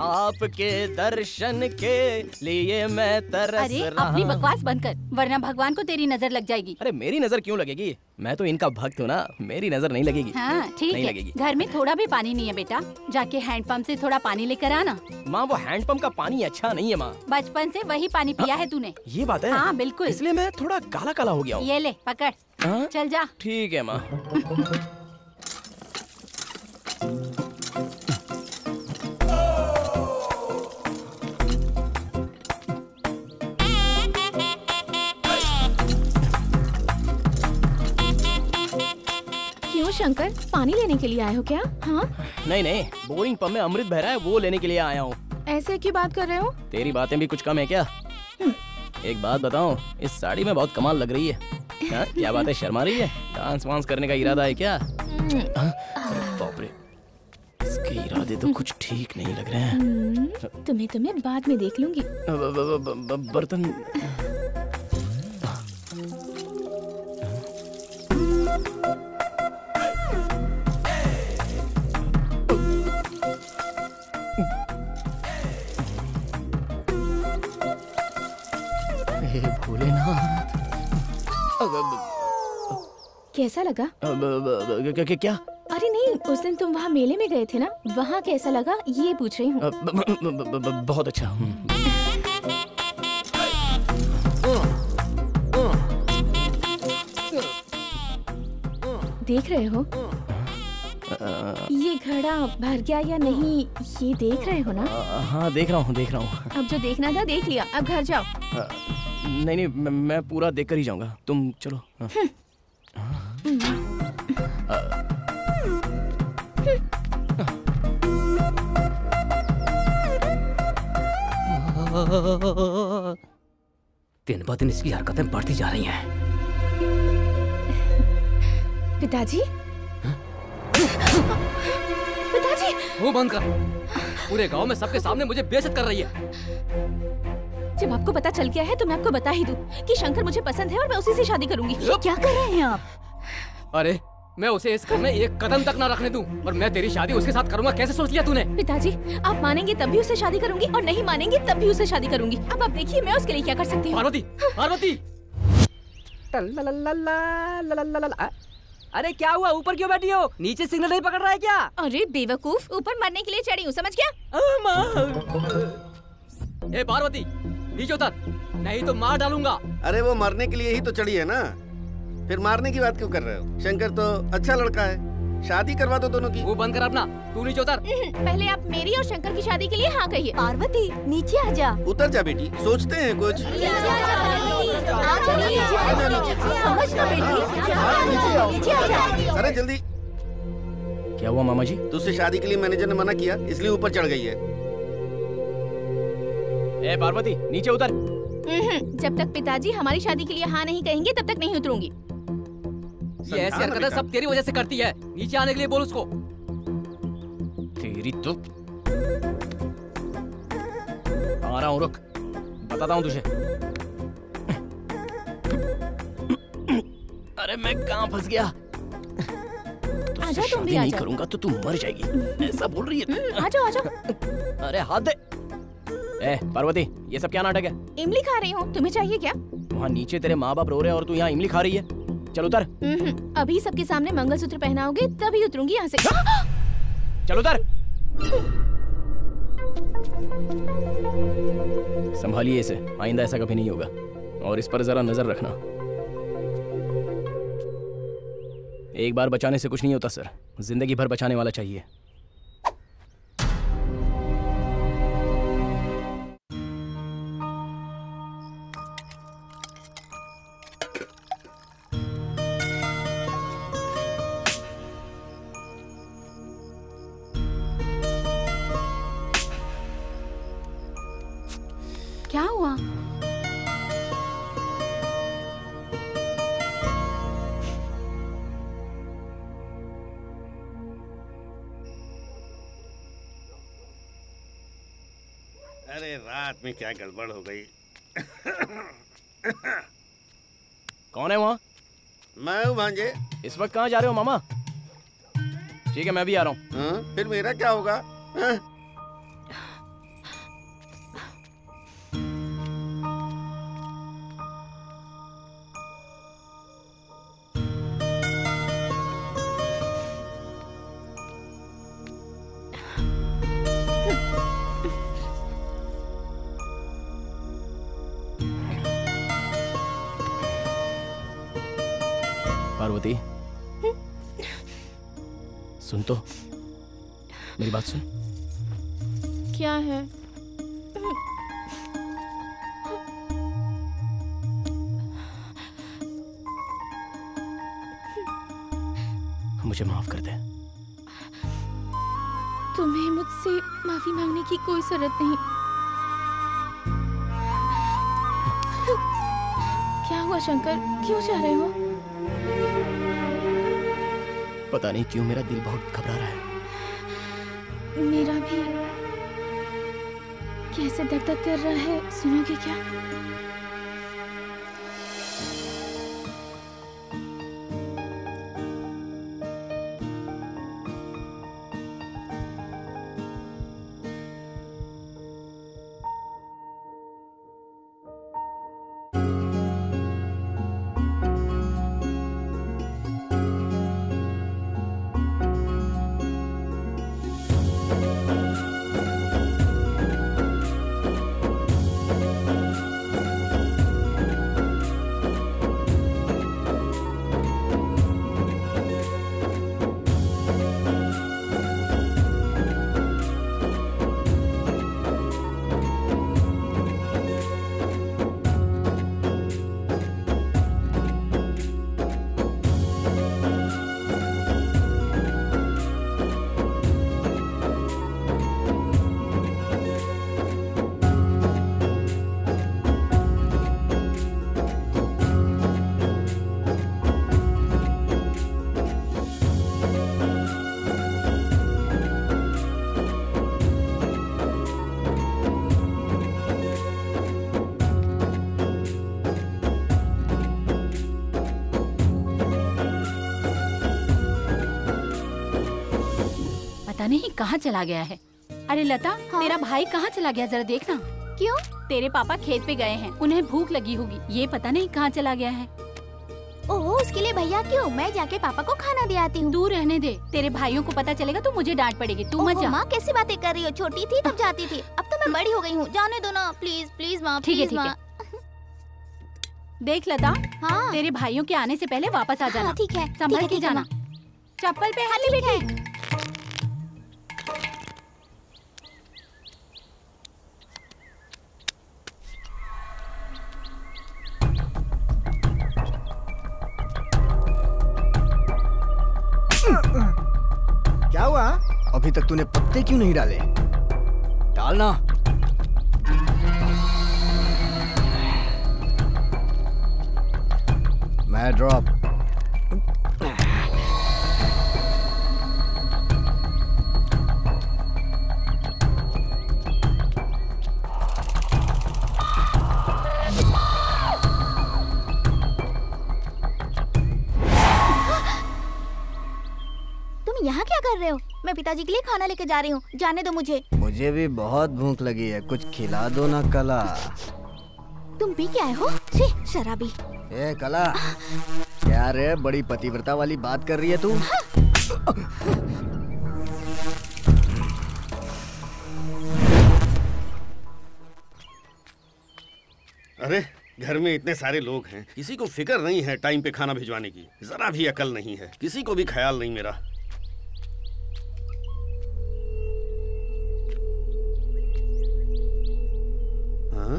आपके दर्शन के लिए मैं तरस अरे रहा। अपनी बकवास बंद कर, वरना भगवान को तेरी नजर लग जाएगी। अरे मेरी नजर क्यों लगेगी? मैं तो इनका भक्त हूँ ना, मेरी नजर नहीं लगेगी। हाँ ठीक नहीं है। लगेगी। घर में थोड़ा भी पानी नहीं है बेटा, जाके हैंडपंप से थोड़ा पानी लेकर आना। माँ वो हैंडपंप का पानी अच्छा नहीं है माँ। बचपन से वही पानी पिया है तूने। ये बात है? हाँ बिल्कुल, इसलिए मैं थोड़ा काला काला हो गया हूँ। ये ले पकड़। हाँ? चल जा। ठीक है माँ। क्यों शंकर, पानी लेने के लिए आए हो क्या? हाँ? नहीं नहीं, बोरिंग पंप में अमृत बह रहा है, वो लेने के लिए आया हूँ। ऐसे क्यों बात कर रहे हो? तेरी बातें भी कुछ कम है क्या? एक बात बताऊं, इस साड़ी में बहुत कमाल लग रही है। हाँ? क्या बात है, शर्मा रही है? डांस वांस करने का इरादा है क्या? बाप रे, इसके इरादे तो कुछ ठीक नहीं लग रहे हैं। तुम्हें बाद में देख लूंगी। बर्तन भोलेनाथ। कैसा लगा? क्या? अरे नहीं, उस दिन तुम वहाँ मेले में गए थे ना, वहाँ कैसा लगा ये पूछ रही हूँ। बहुत अच्छा। देख रहे हो ये घड़ा भर गया या नहीं, ये देख रहे हो ना? हाँ देख रहा हूँ। अब जो देखना था देख लिया, अब घर जाओ। नहीं, मैं पूरा देख कर ही जाऊंगा, तुम चलो। दिन ब दिन इसकी हरकतें बढ़ती जा रही हैं। पिताजी? पिताजी! मुंह बंद कर। पूरे गांव में सबके सामने मुझे बेइज्जत कर रही है। जब आपको पता चल गया है तो मैं आपको बता ही दूं कि शंकर मुझे पसंद है और मैं उसी से शादी करूंगी। क्या कर रहे हैं आप? अरे मैं उसे इस घर में एक कदम तक ना रखने दूं और मैं तेरी शादी उसके साथ करूंगा, कैसे सोच लिया तूने? पिताजी, आप मानेंगे तब भी उससे शादी करूंगी और नहीं मानेंगे तब भी उससे शादी करूंगी। अब आप देखिए मैं उसके लिए क्या कर सकती हूँ। पार्वती! अरे क्या हुआ, ऊपर क्यों बैठी हो? नीचे सिग्नल नहीं पकड़ रहा है क्या? अरे बेवकूफ, ऊपर मरने के लिए चढ़ी हूँ, समझ गया? ए पार्वती, नीचे उतर, नहीं तो मार डालूंगा। अरे वो मरने के लिए ही तो चढ़ी है ना, फिर मारने की बात क्यों कर रहे हो? शंकर तो अच्छा लड़का है, शादी करवा दो दोनों की। वो बंद कर अपना, तू नीचे उतर। पहले आप मेरी और शंकर की शादी के लिए हाँ कहिए। पार्वती नीचे आ जा। उतर जा बेटी, सोचते हैं कुछ। समझ ना बेटी, अरे जल्दी। क्या हुआ मामा जी? तुझसे शादी के लिए मैनेजर ने मना किया, इसलिए ऊपर चढ़ गई है। ए पार्वती नीचे उतर। जब तक पिताजी हमारी शादी के लिए हाँ नहीं कहेंगे तब तक नहीं उतरूंगी। ये ऐसी हरकतें सब तेरी वजह से करती है। नीचे आने के लिए बोल उसको। तेरी तो आ रहा हूँ, रुक, बताता हूँ तुझे। अरे मैं कहाँ फंस गया? आजा तुम भी नहीं आजा। करूंगा तो तू मर जाएगी, ऐसा बोल रही है। आजा आजा। अरे हाथ दे। ए पार्वती, ये सब क्या नाटक है? इमली खा रही हूँ, तुम्हें चाहिए क्या? वहाँ नीचे तेरे माँ बाप रो रहे हैं और तू यहाँ इमली खा रही है। चल उतर। अभी सबके सामने मंगलसूत्र पहनाओगे तभी उतरूंगी यहाँ से। चल उतर। संभालिए इसे, आइंदा ऐसा कभी नहीं होगा, और इस पर जरा नजर रखना। एक बार बचाने से कुछ नहीं होता सर, जिंदगी भर बचाने वाला चाहिए। क्या हुआ? अरे रात में क्या गड़बड़ हो गई। कौन है वहाँ? मैं हूँ भांजे। इस वक्त कहाँ जा रहे हो मामा? ठीक है मैं भी आ रहा हूँ। फिर मेरा क्या होगा? पार्वती सुन तो, मेरी बात सुन। क्या है? मुझे माफ कर दे। तुम्हें मुझसे माफी मांगने की कोई जरूरत नहीं। क्या हुआ शंकर, क्यों जा रहे हो? पता नहीं क्यों मेरा दिल बहुत घबरा रहा है। मेरा भी कैसे धक धक कर रहा है, सुनोगे क्या? पता नहीं कहाँ चला गया है। अरे लता, तेरा भाई कहाँ चला गया, जरा देखना। क्यों? तेरे पापा खेत पे गए हैं, उन्हें भूख लगी होगी, ये पता नहीं कहाँ चला गया है। ओह, उसके लिए भैया क्यों? मैं जाके पापा को खाना दे आती हूँ। तू रहने दे, तेरे भाइयों को पता चलेगा तो मुझे डांट पड़ेगी। तू मत जा। माँ कैसी बातें कर रही हो? छोटी थी तब जाती थी, अब तो मैं बड़ी हो गई हूँ, जाने दो ना प्लीज प्लीज माँ। ठीक है ठीक है। देख लता, तेरे भाइयों के आने से पहले वापस आ जाना। ठीक है, संभल के जाना। चप्पल पे हाथी बेटी। क्या हुआ? अभी तक तूने पत्ते क्यों नहीं डाले? डालना। मैं ड्रॉप। यहाँ क्या कर रहे हो? मैं पिताजी के लिए खाना लेके जा रही हूँ, जाने दो मुझे। मुझे भी बहुत भूख लगी है, कुछ खिला दो ना कला। तुम पी के आए हो? छी, शराबी। ए कला, क्या रे बड़ी पतिव्रता वाली बात कर रही है तू? अरे घर में इतने सारे लोग हैं, किसी को फिक्र नहीं है टाइम पे खाना भिजवाने की। जरा भी अकल नहीं है, किसी को भी ख्याल नहीं मेरा। हाँ?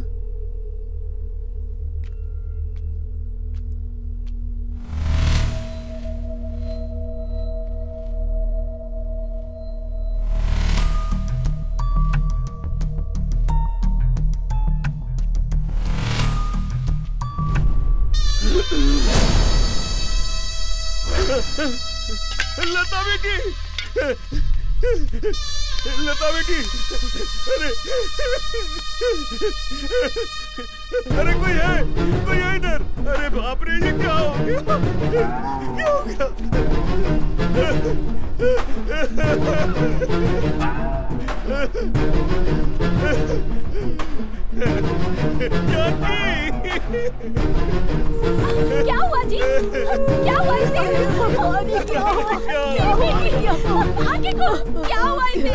लता बेटी, लता बेटी, अरे कोई है इधर? अरे बाप रे, ये क्या हो गया? क्या हो गया? क्या हुआ जी? क्या हुआ इसे? क्या हुआ इसे?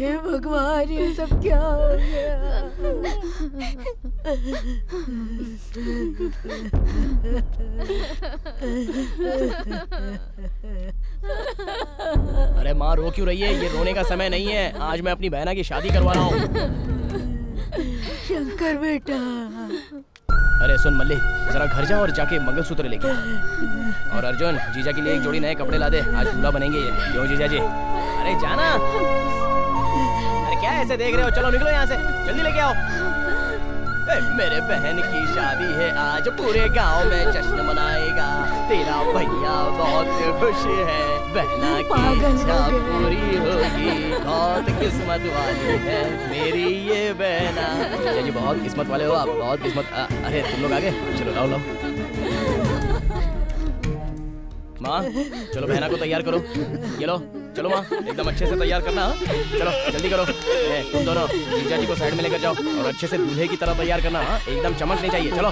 हे भगवान, ये सब क्या हो गया? अरे माँ, रो क्यों रही है? ये रोने का समय नहीं है। आज मैं अपनी बहना की शादी करवा रहा हूँ। शंकर बेटा। अरे सुन मल्ली, जरा घर जा और जाके मंगलसूत्र लेके आ। और अर्जुन, जीजा के लिए एक जोड़ी नए कपड़े ला दे, आज दूल्हा बनेंगे ये। क्यों जीजा जी? अरे जाना। अरे क्या ऐसे देख रहे हो? चलो निकलो यहाँ से, जल्दी लेके आओ। मेरे बहन की शादी है आज, पूरे गांव में जश्न मनाएगा। तेरा भैया बहुत खुश है, बहना की इच्छा पूरी होगी। बहुत किस्मत वाली है मेरी ये बहना। जी जी, बहुत किस्मत वाले हो आप, बहुत किस्मत। अरे तुम लोग आगे चलो, लाओ लाओ। माँ चलो बहना को तैयार करो, ये लो। चलो माँ, एकदम अच्छे से तैयार करना। चलो जल्दी करो। तुम दोनों जीजा जी को साइड में लेकर जाओ और अच्छे से दूल्हे की तरह तैयार करना। एकदम चमकने चाहिए। चलो।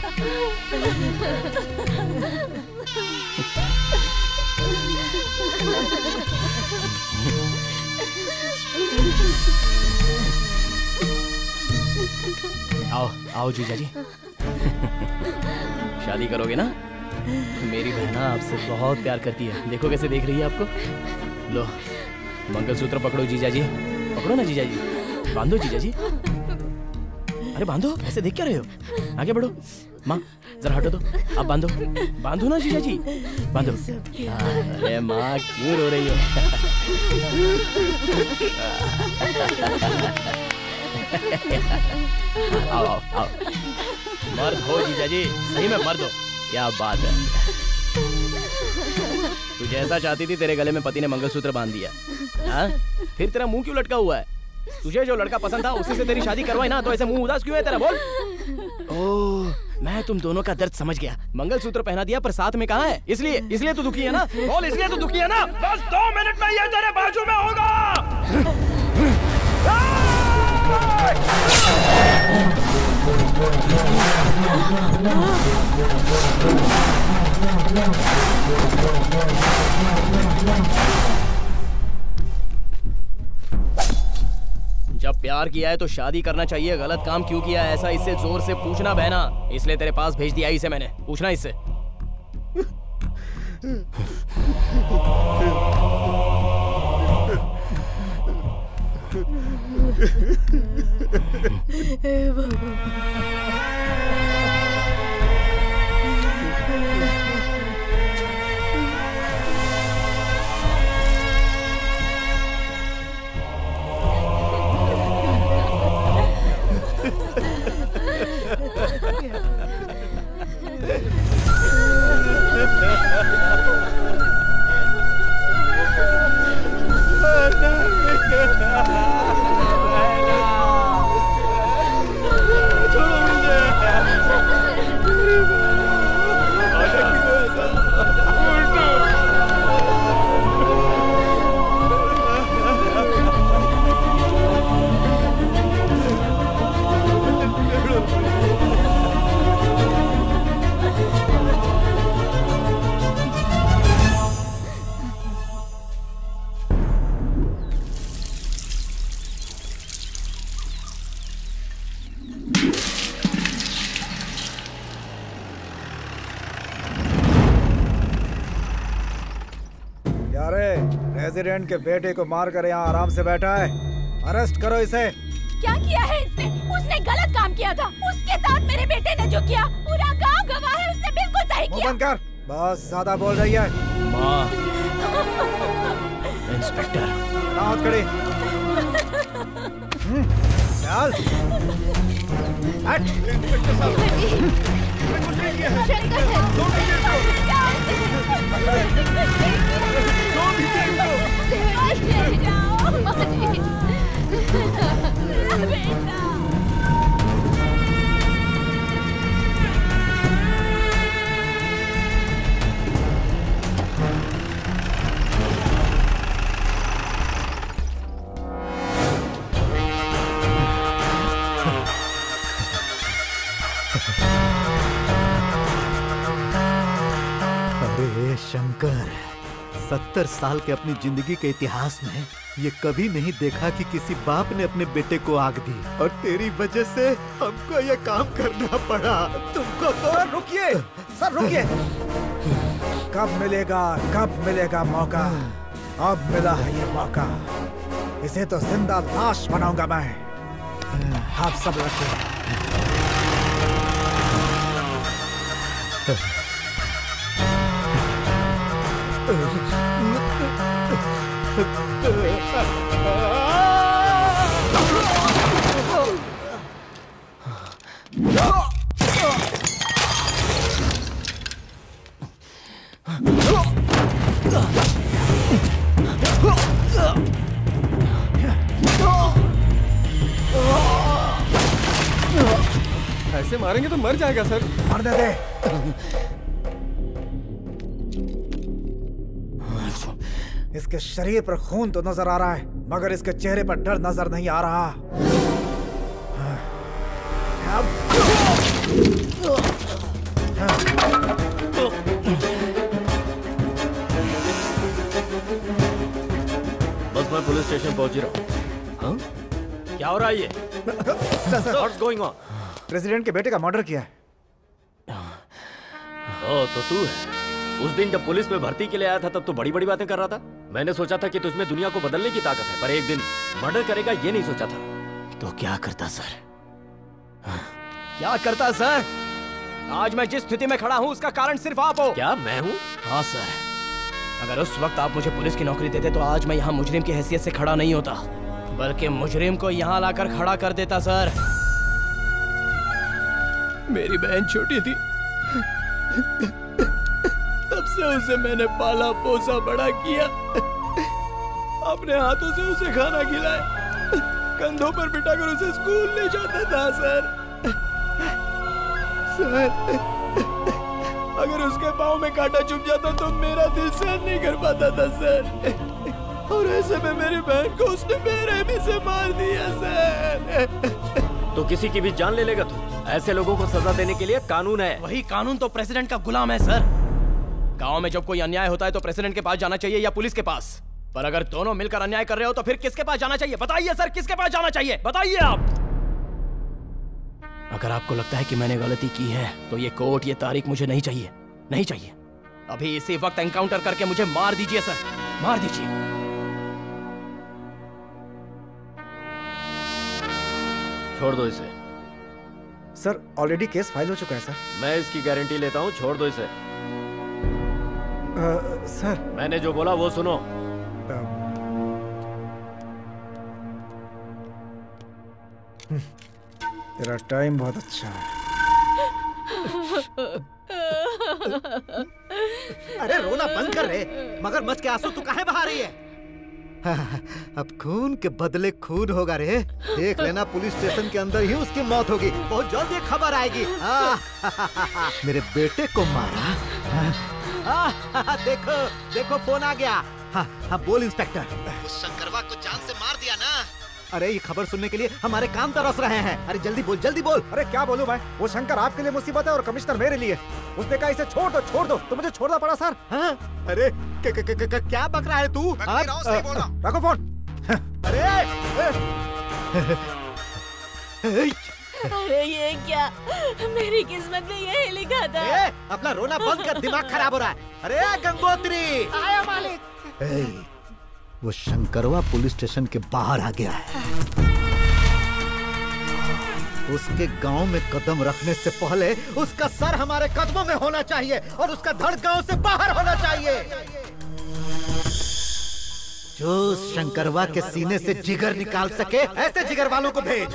आओ आओ जीजा जी। शादी करोगे ना? मेरी बहना आपसे बहुत प्यार करती है। देखो कैसे देख रही है आपको। लो मंगलसूत्र पकड़ो जीजा जी। पकड़ो ना जीजा जी। बांधो जीजा जी। अरे बांधो, ऐसे देख क्या रहे हो? आगे बढ़ो। माँ जरा हटो तो। आप बांधो। बांधो ना जीजा जी। बांधो। अरे माँ क्यों रो रही हो? आओ आओ आओ। मर्द हो जीजा जी, सही में मर्द हो। क्या बात है। तू जैसा चाहती थी तेरे गले में पति ने मंगलसूत्र बांध दिया। हाँ? फिर तेरा मुंह क्यों लटका हुआ है? तुझे जो लड़का पसंद था उसी से तेरी शादी करवाई ना, तो ऐसे मुंह उदास क्यों है तेरा? बोल। ओह, मैं तुम दोनों का दर्द समझ गया। मंगलसूत्र पहना दिया पर साथ में कहाँ है? इसलिए तू दुखी है ना? बोल, इसलिए तू दुखी है ना? बस 2 मिनट में ये तेरे बाजू में होगा। जब प्यार किया है तो शादी करना चाहिए। गलत काम क्यों किया है ऐसा इससे जोर से पूछना बहना। इसलिए तेरे पास भेज दिया इसे मैंने। पूछना इससे। प्रेसिडेंट के बेटे को मारकर यहाँ आराम से बैठा है। अरेस्ट करो इसे। क्या किया है इसने? उसने गलत काम किया था। उसके साथ मेरे बेटे ने जो किया पूरा गांव गवाह है। उसने बिल्कुल सही किया। बंद कर, बहुत ज्यादा बोल रही है। माँ। इंस्पेक्टर हाथ खड़ी। चल। हट। इंस्पेक्टर साहब। अरे शंकर, 70 साल के अपनी जिंदगी के इतिहास में ये कभी नहीं देखा कि किसी बाप ने अपने बेटे को आग दी, और तेरी वजह से हमको ये काम करना पड़ा। तुमको तो... सर रुकिए, सर रुकिए। कब मिलेगा मौका? अब मिला है ये मौका। इसे तो जिंदा लाश बनाऊंगा मैं। आप सब रखिए। ऐसे मारेंगे तो मर जाएगा सर। मरने दे। इसके शरीर पर खून तो नजर आ रहा है, मगर इसके चेहरे पर डर नजर नहीं आ रहा। बस मैं पुलिस स्टेशन पहुंच ही रहा हूँ। हाँ? क्या हो रहा है ये? What's going on? प्रेसिडेंट के बेटे का मर्डर किया है। ओ, तो तू है। उस दिन जब पुलिस में भर्ती के लिए आया था तब तो बड़ी बड़ी बातें कर रहा था। मैंने सोचा था कि तुझमें दुनिया को बदलने की ताकत है, पर एक दिन मर्डर करेगा ये नहीं सोचा था। तो क्या करता सर? क्या करता सर? आज मैं जिस स्थिति में खड़ा हूँ उसका कारण सिर्फ आप हो। क्या मैं हूँ? हाँ सर, अगर उस वक्त आप मुझे पुलिस की नौकरी देते तो आज मैं यहाँ मुजरिम की हैसियत से खड़ा नहीं होता, बल्कि मुजरिम को यहाँ लाकर खड़ा कर देता। सर, मेरी बहन छोटी थी, तब से उसे मैंने पाला पोसा बड़ा किया, अपने हाथों से उसे खाना खिलाया, कंधों पर बिठाकर उसे स्कूल ले जाता था। सर, अगर उसके पाँव में कांटा चुभ जाता तो मेरा दिल सहन नहीं कर पाता था सर, और ऐसे में मेरी बहन को उसने मेरे में से मार दिया सर। तो किसी की भी जान ले लेगा तू? ऐसे लोगों को सजा देने के लिए कानून है। वही कानून तो प्रेसिडेंट का गुलाम है सर। गांव में जब कोई अन्याय होता है तो प्रेसिडेंट के पास जाना चाहिए या पुलिस के पास, पर अगर दोनों मिलकर अन्याय कर रहे हो तो फिर किसके पास जाना चाहिए? बताइए सर, किसके पास जाना चाहिए? बताइए आप। अगर आपको लगता है कि मैंने गलती की है तो ये कोर्ट, ये तारीख मुझे नहीं चाहिए, नहीं चाहिए। अभी इसी वक्त एनकाउंटर करके मुझे मार दीजिए सर, मार दीजिए। छोड़ दो इसे। सर, ऑलरेडी केस फाइल हो चुका है सर। मैं इसकी गारंटी लेता हूँ, छोड़ दो इसे। सर, मैंने जो बोला वो सुनो। तेरा टाइम बहुत अच्छा है। अरे रोना बंद कर रे, मगरमच्छ के आंसू तू काहे बहा रही है? अब खून के बदले खून होगा रे। देख लेना, पुलिस स्टेशन के अंदर ही उसकी मौत होगी। बहुत जल्दी खबर आएगी। मेरे बेटे को मारा। देखो देखो, फोन आ गया। हाँ, बोल इंस्पेक्टर। उस शंकरवा को जान से मार दिया ना? अरे ये खबर सुनने के लिए हमारे कान तरस रहे हैं। अरे जल्दी बोल, जल्दी बोल। अरे क्या बोलूं मैं? वो शंकर आपके लिए मुसीबत है और कमिश्नर मेरे लिए। उसने कहा इसे छोड़ दो, छोड़ दो, तो मुझे छोड़ना पड़ा सर। हाँ? अरे क्या बक रहा है तू? रखो फोन। अरे अरे ये क्या, मेरी किस्मत में यही लिखा था। अपना रोना बंद कर, दिमाग खराब हो रहा है। अरे गंगोत्री, आया मालिक। वो शंकरवा पुलिस स्टेशन के बाहर आ गया है। उसके गांव में कदम रखने से पहले उसका सर हमारे कदमों में होना चाहिए और उसका धड़ गांव से बाहर होना चाहिए। जो शंकरवा के सीने से जिगर निकाल सके, ऐसे जिगर वालों को भेज।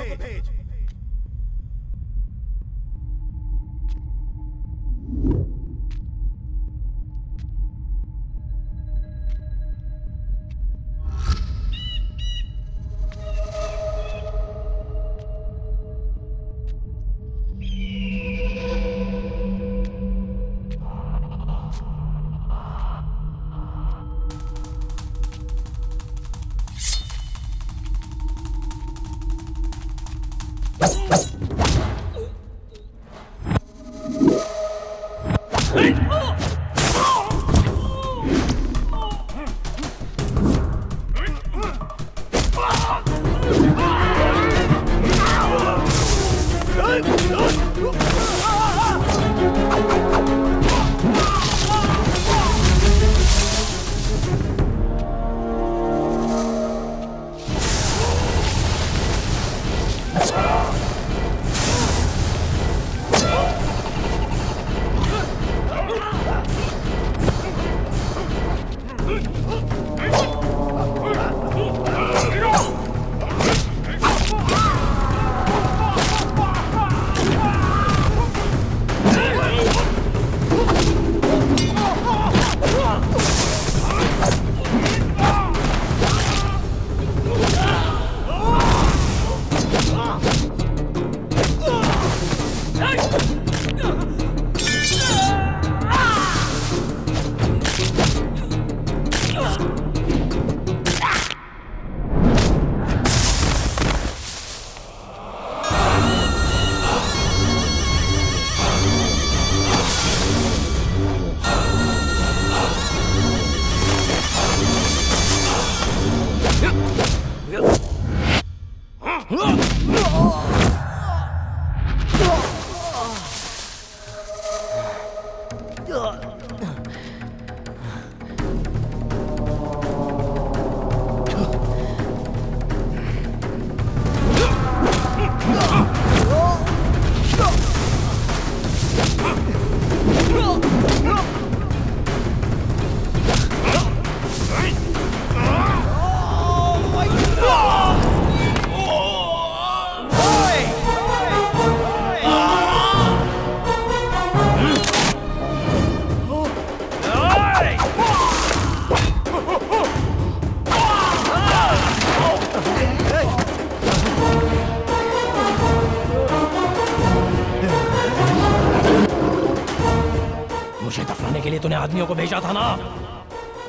दफनाने के लिए तूने आदमियों को भेजा था ना,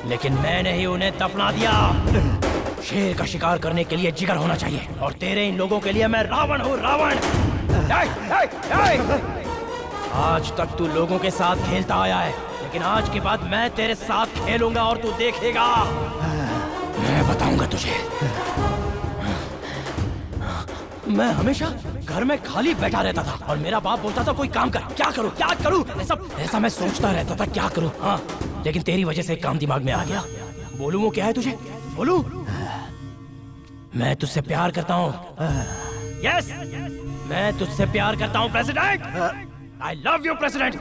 लेकिन मैंने ही उन्हें दफना दिया। शेर का शिकार करने के लिए जिगर होना चाहिए, और तेरे इन लोगों के लिए मैं रावण हूँ, रावण। आज तक तू लोगों के साथ खेलता आया है, लेकिन आज के बाद मैं तेरे साथ खेलूंगा और तू देखेगा। मैं बताऊंगा तुझे। मैं हमेशा घर में खाली बैठा रहता था और मेरा बाप बोलता था कोई काम कर। क्या करूं, क्या करूं, ऐसा मैं सोचता रहता था क्या करूं। हाँ, लेकिन तेरी वजह से एक काम दिमाग में आ गया। बोलूं वो क्या है तुझे? बोलूं? मैं तुझसे प्यार करता हूँ। यस, मैं तुझसे प्यार करता हूँ president. I love you, president.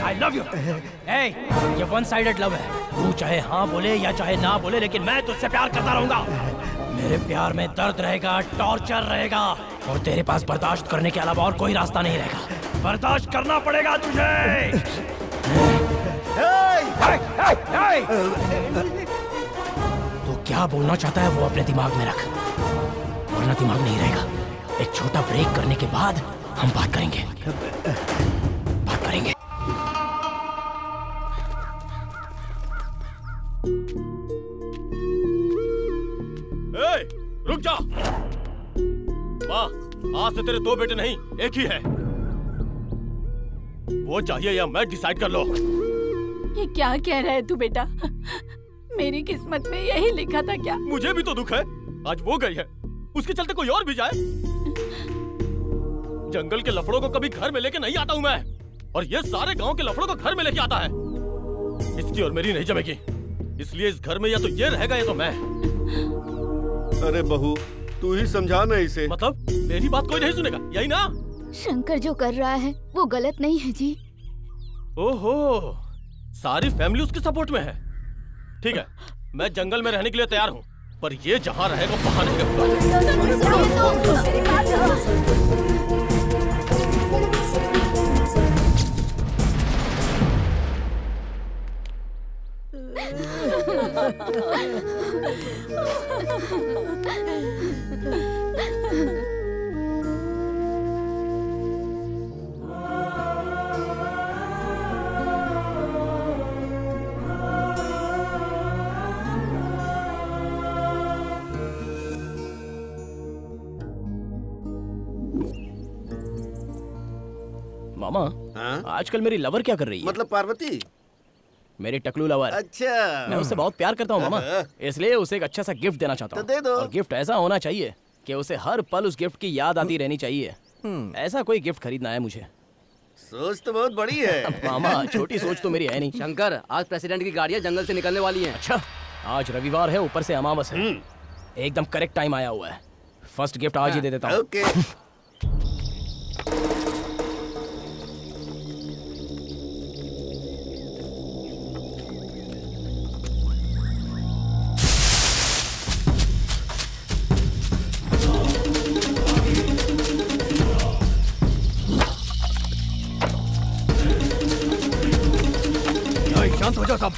I love you। ये वन साइडेड लव है। तू चाहे हाँ बोले या चाहे ना बोले, लेकिन मैं तुझसे प्यार करता रहूंगा। मेरे प्यार में दर्द रहेगा, टॉर्चर रहेगा, और तेरे पास बर्दाश्त करने के अलावा और कोई रास्ता नहीं रहेगा। बर्दाश्त करना पड़ेगा तुझे। तो क्या बोलना चाहता है वो अपने दिमाग में रख, वरना दिमाग नहीं रहेगा। एक छोटा ब्रेक करने के बाद हम बात करेंगे। रुक जा। माँ, आज से तेरे दो बेटे नहीं, एक ही है। वो चाहिए या मैं डिसाइड कर लो। ये क्या कह रहा है तू बेटा? मेरी किस्मत में यही लिखा था क्या? मुझे भी तो दुख है। आज वो गई है, उसके चलते कोई और भी जाए। जंगल के लफड़ों को कभी घर में लेके नहीं आता हूँ मैं, और ये सारे गांव के लफड़ों को घर में लेके आता है। इसकी और मेरी नहीं जमेगी, इसलिए इस घर में या तो ये रहेगा या तो मैं। अरे बहू, तू ही समझा ना इसे। मतलब मेरी बात कोई नहीं सुनेगा, यही ना? शंकर जो कर रहा है वो गलत नहीं है जी। ओहो, सारी फैमिली उसके सपोर्ट में है। ठीक है, मैं जंगल में रहने के लिए तैयार हूँ, पर ये जहाँ रहेगा वहाँ नहीं मामा, आजकल मेरी लवर क्या कर रही है? मतलब पार्वती? मेरी टकलू लवर। अच्छा। मैं उससे बहुत प्यार करता हूँ मामा, इसलिए उसे एक अच्छा सा गिफ्ट देना चाहता हूँ। तो दे दो। और गिफ्ट ऐसा होना चाहिए कि उसे हर पल उस गिफ्ट की याद आती रहनी चाहिए। ऐसा कोई गिफ्ट खरीदना है मुझे। सोच तो बहुत बड़ी है। मामा, छोटी सोच तो मेरी है नहीं। शंकर, आज प्रेसिडेंट की गाड़ियाँ जंगल से निकलने वाली हैं। अच्छा, आज रविवार है, ऊपर से अमावस है। एकदम करेक्ट टाइम आया हुआ है। फर्स्ट गिफ्ट आज ही दे देता हूँ। ओके। शांत हो जाओ सब।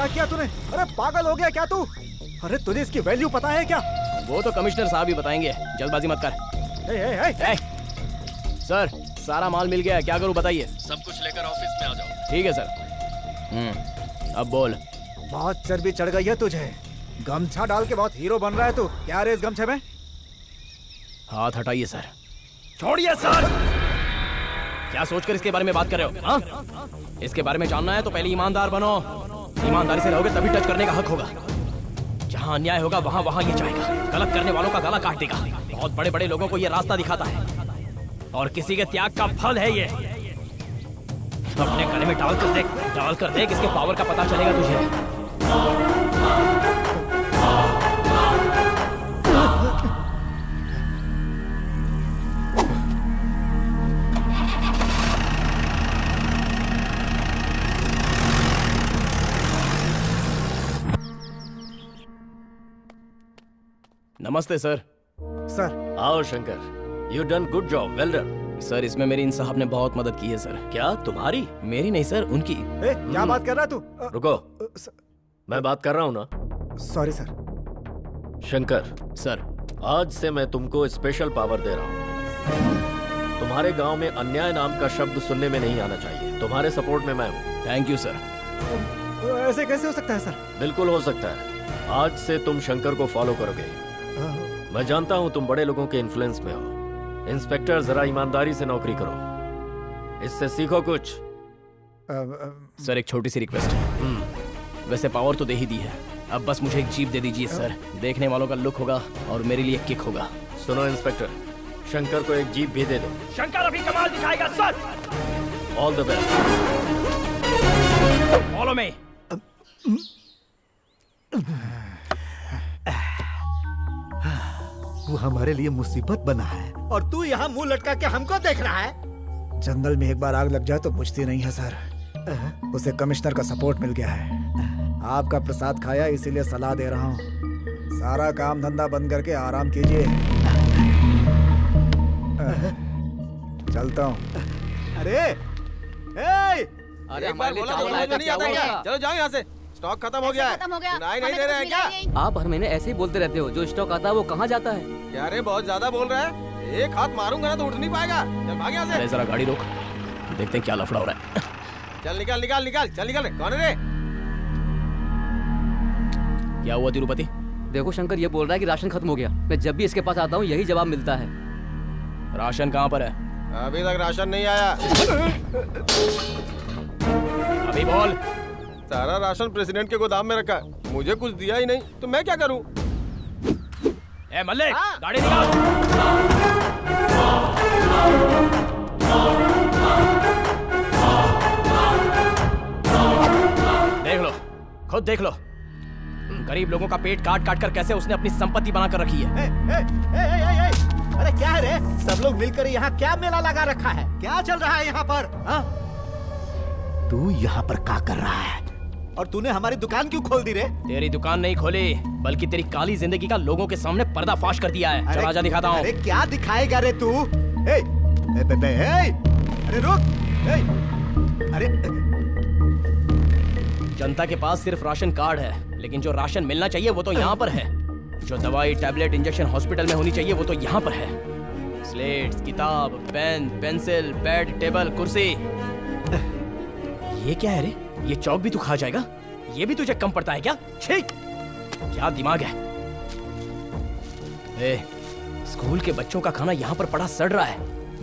क्या किया तूने? अरे पागल हो गया क्या तू? अरे तुझे इसकी वैल्यू पता है क्या? वो तो कमिश्नर साहब ही बताएंगे, जल्दबाजी मत कर। सर सारा माल मिल गया है, क्या करूं बताइए? सब कुछ लेकर ऑफिस में आ जाओ। ठीक है सर। अब बोल। बहुत चर्बी चढ़ गई है तुझे, गमछा डाल के बहुत हीरो बन रहा है तू। क्या रे इस गमछे में? हाथ हटाइए सर। छोड़िए सर। क्या सोचकर इसके बारे में बात कर रहे हो? हाँ? इसके बारे में जानना है तो पहले ईमानदार बनो। ईमानदारी से रहोगे तभी टच करने का हक होगा। जहाँ अन्याय होगा वहाँ वहाँ ये जाएगा, गलत करने वालों का गला काट देगा। बहुत बड़े बड़े लोगों को ये रास्ता दिखाता है और किसी के त्याग का फल है ये। अपने गले में डाल कर देख इसके पावर का पता चलेगा तुझे। नमस्ते सर। सर आओ Shankar, you done good job, well done. Sir इसमें मेरी इन साहब ने बहुत मदद की है सर। क्या तुम्हारी? मेरी नहीं सर, उनकी। क्या बात कर रहा है तू? रुको, मैं बात कर रहा हूँ ना। Sorry sir. शंकर सर, आज से मैं तुमको स्पेशल पावर दे रहा हूँ। तुम्हारे गांव में अन्याय नाम का शब्द सुनने में नहीं आना चाहिए। तुम्हारे सपोर्ट में मैं हूँ। Thank you sir. ऐसे कैसे हो सकता है सर? बिल्कुल हो सकता है। आज से तुम शंकर को फॉलो करोगे। मैं जानता हूँ तुम बड़े लोगों के इन्फ्लुएंस में हो। इंस्पेक्टर जरा ईमानदारी से नौकरी करो, इससे सीखो कुछ। सर एक छोटी सी रिक्वेस्ट है। वैसे पावर तो दे ही दी है, अब बस मुझे एक जीप दे दीजिए सर। देखने वालों का लुक होगा और मेरे लिए किक होगा। सुनो इंस्पेक्टर, शंकर को एक जीप भी दे दो। शंकर अभी कमाल दिखाएगा sir. All the best. Follow me. वो हमारे लिए मुसीबत बना है और तू यहाँ मुंह लटका के हमको देख रहा है। जंगल में एक बार आग लग जाए तो बुझती नहीं है सर। उसे कमिश्नर का सपोर्ट मिल गया है। आपका प्रसाद खाया इसीलिए सलाह दे रहा हूँ। सारा काम धंधा बंद करके आराम कीजिए। चलता हूँ। अरे एक बार बोला तो समझ में नहीं आता क्या? चलो जाओ यहाँ से, स्टॉक खत्म हो गया है। सुनाई नहीं दे रहा है क्या? आप हर महीने ऐसे ही बोलते रहते हो, जो स्टॉक आता है वो कहाँ जाता है? क्या रे बहुत ज्यादा बोल रहा है? एक हाथ मारूंगा ना तो उठ नहीं पाएगा। चल भाग यहाँ से। जरा गाड़ी रोक, देखते हैं क्या लफड़ा हो रहा है। चल निकाल निकाल निकाल, चल निकाल। कौन है रे? क्या हुआ तिरुपति? देखो शंकर ये बोल रहा है कि राशन खत्म हो गया। मैं जब भी इसके पास आता हूँ यही जवाब मिलता है। राशन कहाँ पर है? अभी तक राशन नहीं आया। अभी बोल। सारा राशन प्रेसिडेंट के गोदाम में रखा है, मुझे कुछ दिया ही नहीं तो मैं क्या करूं? ए मल्लिक, गाड़ी निकाल। देख लो, खुद देख लो, गरीब लोगों का पेट काट काट कर कैसे उसने अपनी संपत्ति बनाकर रखी है। अरे क्या है रे? सब लोग मिलकर यहाँ क्या मेला लगा रखा है? क्या चल रहा है यहाँ पर? तू यहाँ पर क्या कर रहा है? और तूने हमारी दुकान क्यों खोल दी रे? तेरी दुकान नहीं खोली, बल्कि तेरी काली जिंदगी का लोगों के सामने पर्दाफाश कर दिया है। चल आजा दिखाता हूँ। अरे क्या दिखाएगा रे तू? अरे रुक! अरे जनता के पास सिर्फ राशन कार्ड है, लेकिन जो राशन मिलना चाहिए वो तो यहाँ पर है। जो दवाई, टैबलेट, इंजेक्शन हॉस्पिटल में होनी चाहिए वो तो यहाँ पर है। स्लेट्स, किताब, पेन, पेंसिल, बेड, टेबल, कुर्सी। ये क्या है रे? ये चौक भी तू खा जाएगा? ये भी तुझे कम पड़ता है क्या? ठीक, क्या दिमाग है? ए, स्कूल के बच्चों का खाना यहाँ पर पड़ा सड़ रहा है।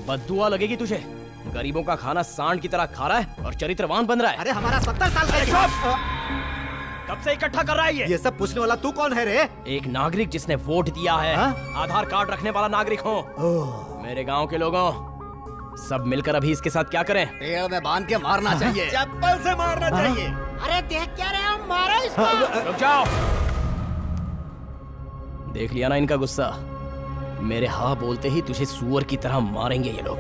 बद्दुआ लगेगी तुझे। गरीबों का खाना सांड की तरह खा रहा है और चरित्रवान बन रहा है। अरे हमारा 70 साल का कब से इकट्ठा कर रहा है ये सब पूछने वाला तू कौन है रे? एक नागरिक जिसने वोट दिया है। आधार कार्ड रखने वाला नागरिक हूँ। मेरे गांव के लोगों, सब मिलकर अभी इसके साथ क्या करें? पेड़ में बांध के मारना चाहिए। चप्पल से मारना चाहिए। अरे देख क्या रहे हो? मारो इसको। रुक जाओ। देख लिया ना इनका गुस्सा? मेरे हाँ बोलते ही तुझे सुअर की तरह मारेंगे ये लोग।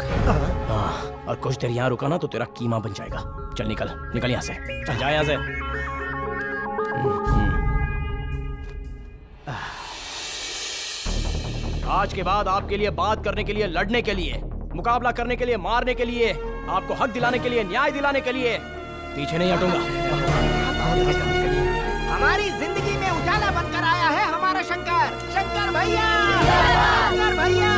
और कुछ देर यहाँ रुका ना तो तेरा कीमा बन जाएगा। चल निकल, निकल यहाँ से। चल जा यहाँ से। आज के बाद आपके लिए बात करने के लिए, लड़ने के लिए, मुकाबला करने के लिए, मारने के लिए, आपको हक दिलाने के लिए, न्याय दिलाने के लिए पीछे नहीं हटूंगा। हमारी जिंदगी में उजाला बनकर आया है हमारा शंकर। शंकर भैया, शंकर भैया।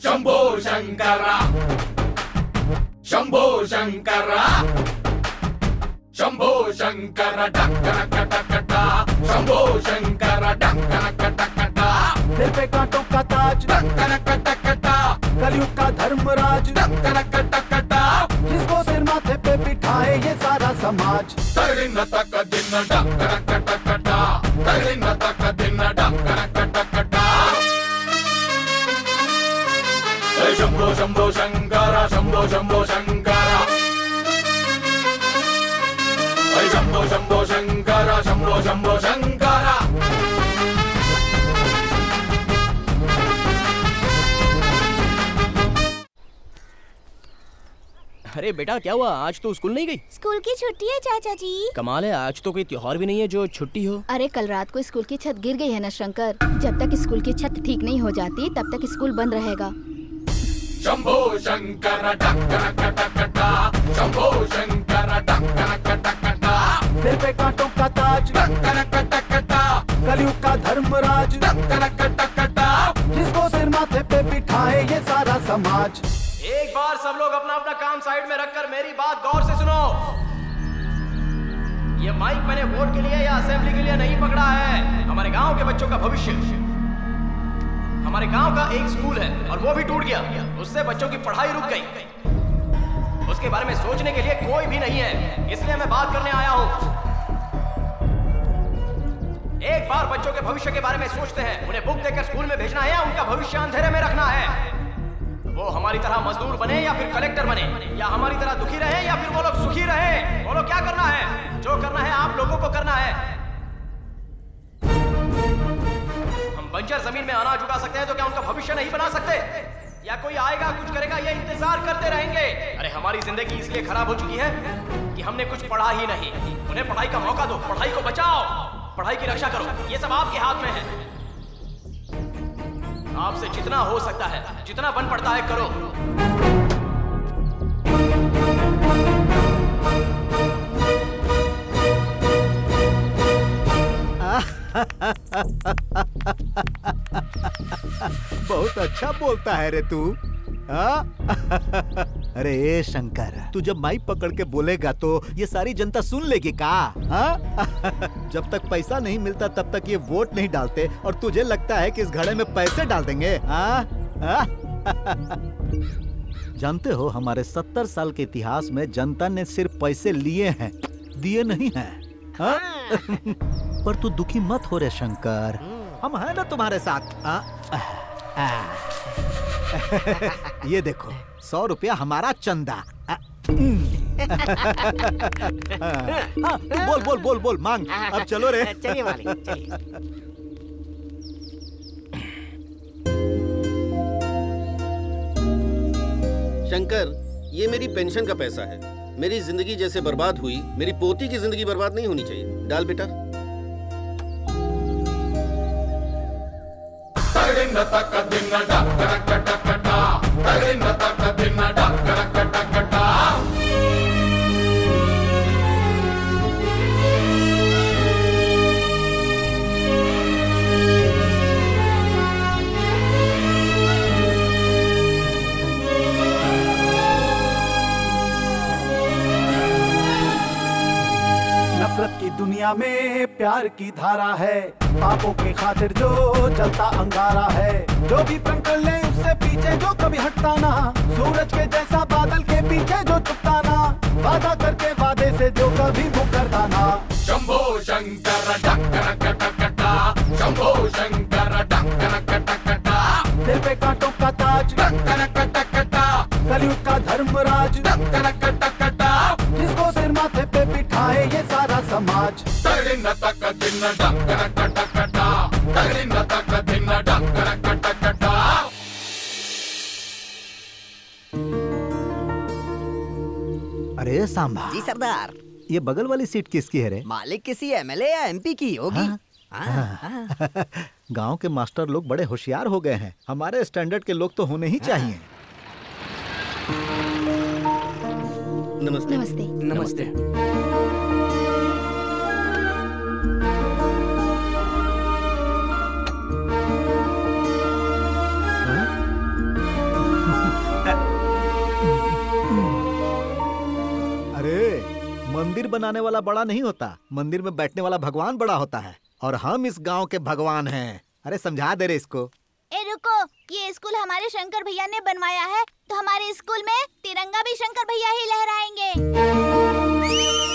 शंभो शंकरा, शंभो शंकरा, शंभो शंकरा डंकर कटा, शंभो शंकरा डंकर कटा। सिर पे कांटों का ताज डंकर कटा, कलयुग का धर्मराज डंकर कटा, जिसको सिर माथे पे बिठाए ये सारा समाज। तगड़िन तक दिन डंकर कटा, तगड़िन तक दिन डंकर कटा। शंभो शंभो शंकरा, शंभो शंभो शंकरा, शंभो शंभो शंकरा, शंभो शंभो शंकरा। अरे बेटा क्या हुआ, आज तो स्कूल नहीं गई? स्कूल की छुट्टी है चाचा जी। कमाल है, आज तो कोई त्योहार भी नहीं है जो छुट्टी हो। अरे कल रात को स्कूल की छत गिर गई है ना शंकर। जब तक स्कूल की छत ठीक नहीं हो जाती तब तक स्कूल बंद रहेगा। शंभो शंकर डंकर कटा, शंभो शंकर डंकर कटा। सिर पे कांटों का ताज डंकर कटा, कलयुग का धर्मराज डंकर कटा, जिसको सिर माथे पे बिठाए ये सारा समाज। एक बार सब लोग अपना अपना काम साइड में रखकर मेरी बात गौर से सुनो। ये माइक मैंने वोट के लिए या असेंबली के लिए नहीं पकड़ा है। हमारे गांव के बच्चों का भविष्य। हमारे गांव का एक स्कूल है और वो भी टूट गया, उससे बच्चों की पढ़ाई रुक गई। उसके बारे में सोचने के लिए कोई भी नहीं है, इसलिए मैं बात करने आया हूं। एक बार बच्चों के भविष्य के बारे में सोचते हैं, उन्हें बुक देकर स्कूल में भेजना है या उनका भविष्य अंधेरे में रखना है। वो हमारी तरह मजदूर बने या फिर कलेक्टर बने, या हमारी तरह दुखी रहे या फिर वो लोग सुखी रहे। बोलो क्या करना है? जो करना है आप लोगों को करना है। हम बंजर जमीन में अनाज उगा सकते हैं तो क्या उनका भविष्य नहीं बना सकते? या कोई आएगा कुछ करेगा ये इंतजार करते रहेंगे? अरे हमारी जिंदगी इसलिए खराब हो चुकी है कि हमने कुछ पढ़ा ही नहीं। उन्हें पढ़ाई का मौका दो, पढ़ाई को बचाओ, पढ़ाई की रक्षा करो। ये सब आपके हाथ में है। आपसे जितना हो सकता है, जितना बन पड़ता है करो। बहुत अच्छा बोलता है रे तू। अरे ए शंकर, तू जब माइक पकड़ के बोलेगा तो ये सारी जनता सुन लेगी का? जब तक पैसा नहीं मिलता तब तक ये वोट नहीं डालते और तुझे लगता है कि इस घड़े में पैसे डाल देंगे? जानते हो हमारे 70 साल के इतिहास में जनता ने सिर्फ पैसे लिए हैं, दिए नहीं हैं। पर तू दुखी मत हो रे शंकर, हम हैं ना तुम्हारे साथ। ये देखो 100 रुपया हमारा चंदा। बोल बोल बोल बोल मांग। अब चलो रे। चलिए मालिक, चलिए। शंकर, ये मेरी पेंशन का पैसा है। मेरी जिंदगी जैसे बर्बाद हुई, मेरी पोती की जिंदगी बर्बाद नहीं होनी चाहिए। डाल बेटा। नफरत की दुनिया में प्यार की धारा है, पापों की खातिर जो जलता अंगारा है। जो भी प्रण कर ले उससे पीछे जो कभी हटता ना, सूरज के जैसा बादल के पीछे जो छुपता ना, वादा करके वादे से जो कभी मुकरता ना। शंभो शंकर डंकर कटा, शंभो शंकर डंकर कटा। सिर पे कांटों का ताज डंकर कटा, कलयुग का धर्मराज डंकर कटा, जिसको सिर माथे पे बिठाए ये सारा समाज। तगड़िन तक दिन डंकर कटा, तगड़िन तक दिन डंकर कटा। अरे सांबा जी सरदार। ये बगल वाली सीट किसकी है रे? मालिक किसी एमएलए या एमपी की होगी। गांव के मास्टर लोग बड़े होशियार हो गए हैं। हमारे स्टैंडर्ड के लोग तो होने ही चाहिए। नमस्ते। नमस्ते। नमस्ते। मंदिर बनाने वाला बड़ा नहीं होता, मंदिर में बैठने वाला भगवान बड़ा होता है। और हम इस गांव के भगवान हैं। अरे समझा दे रे इसको। ए रुको, ये स्कूल हमारे शंकर भैया ने बनवाया है, तो हमारे स्कूल में तिरंगा भी शंकर भैया ही लहराएंगे।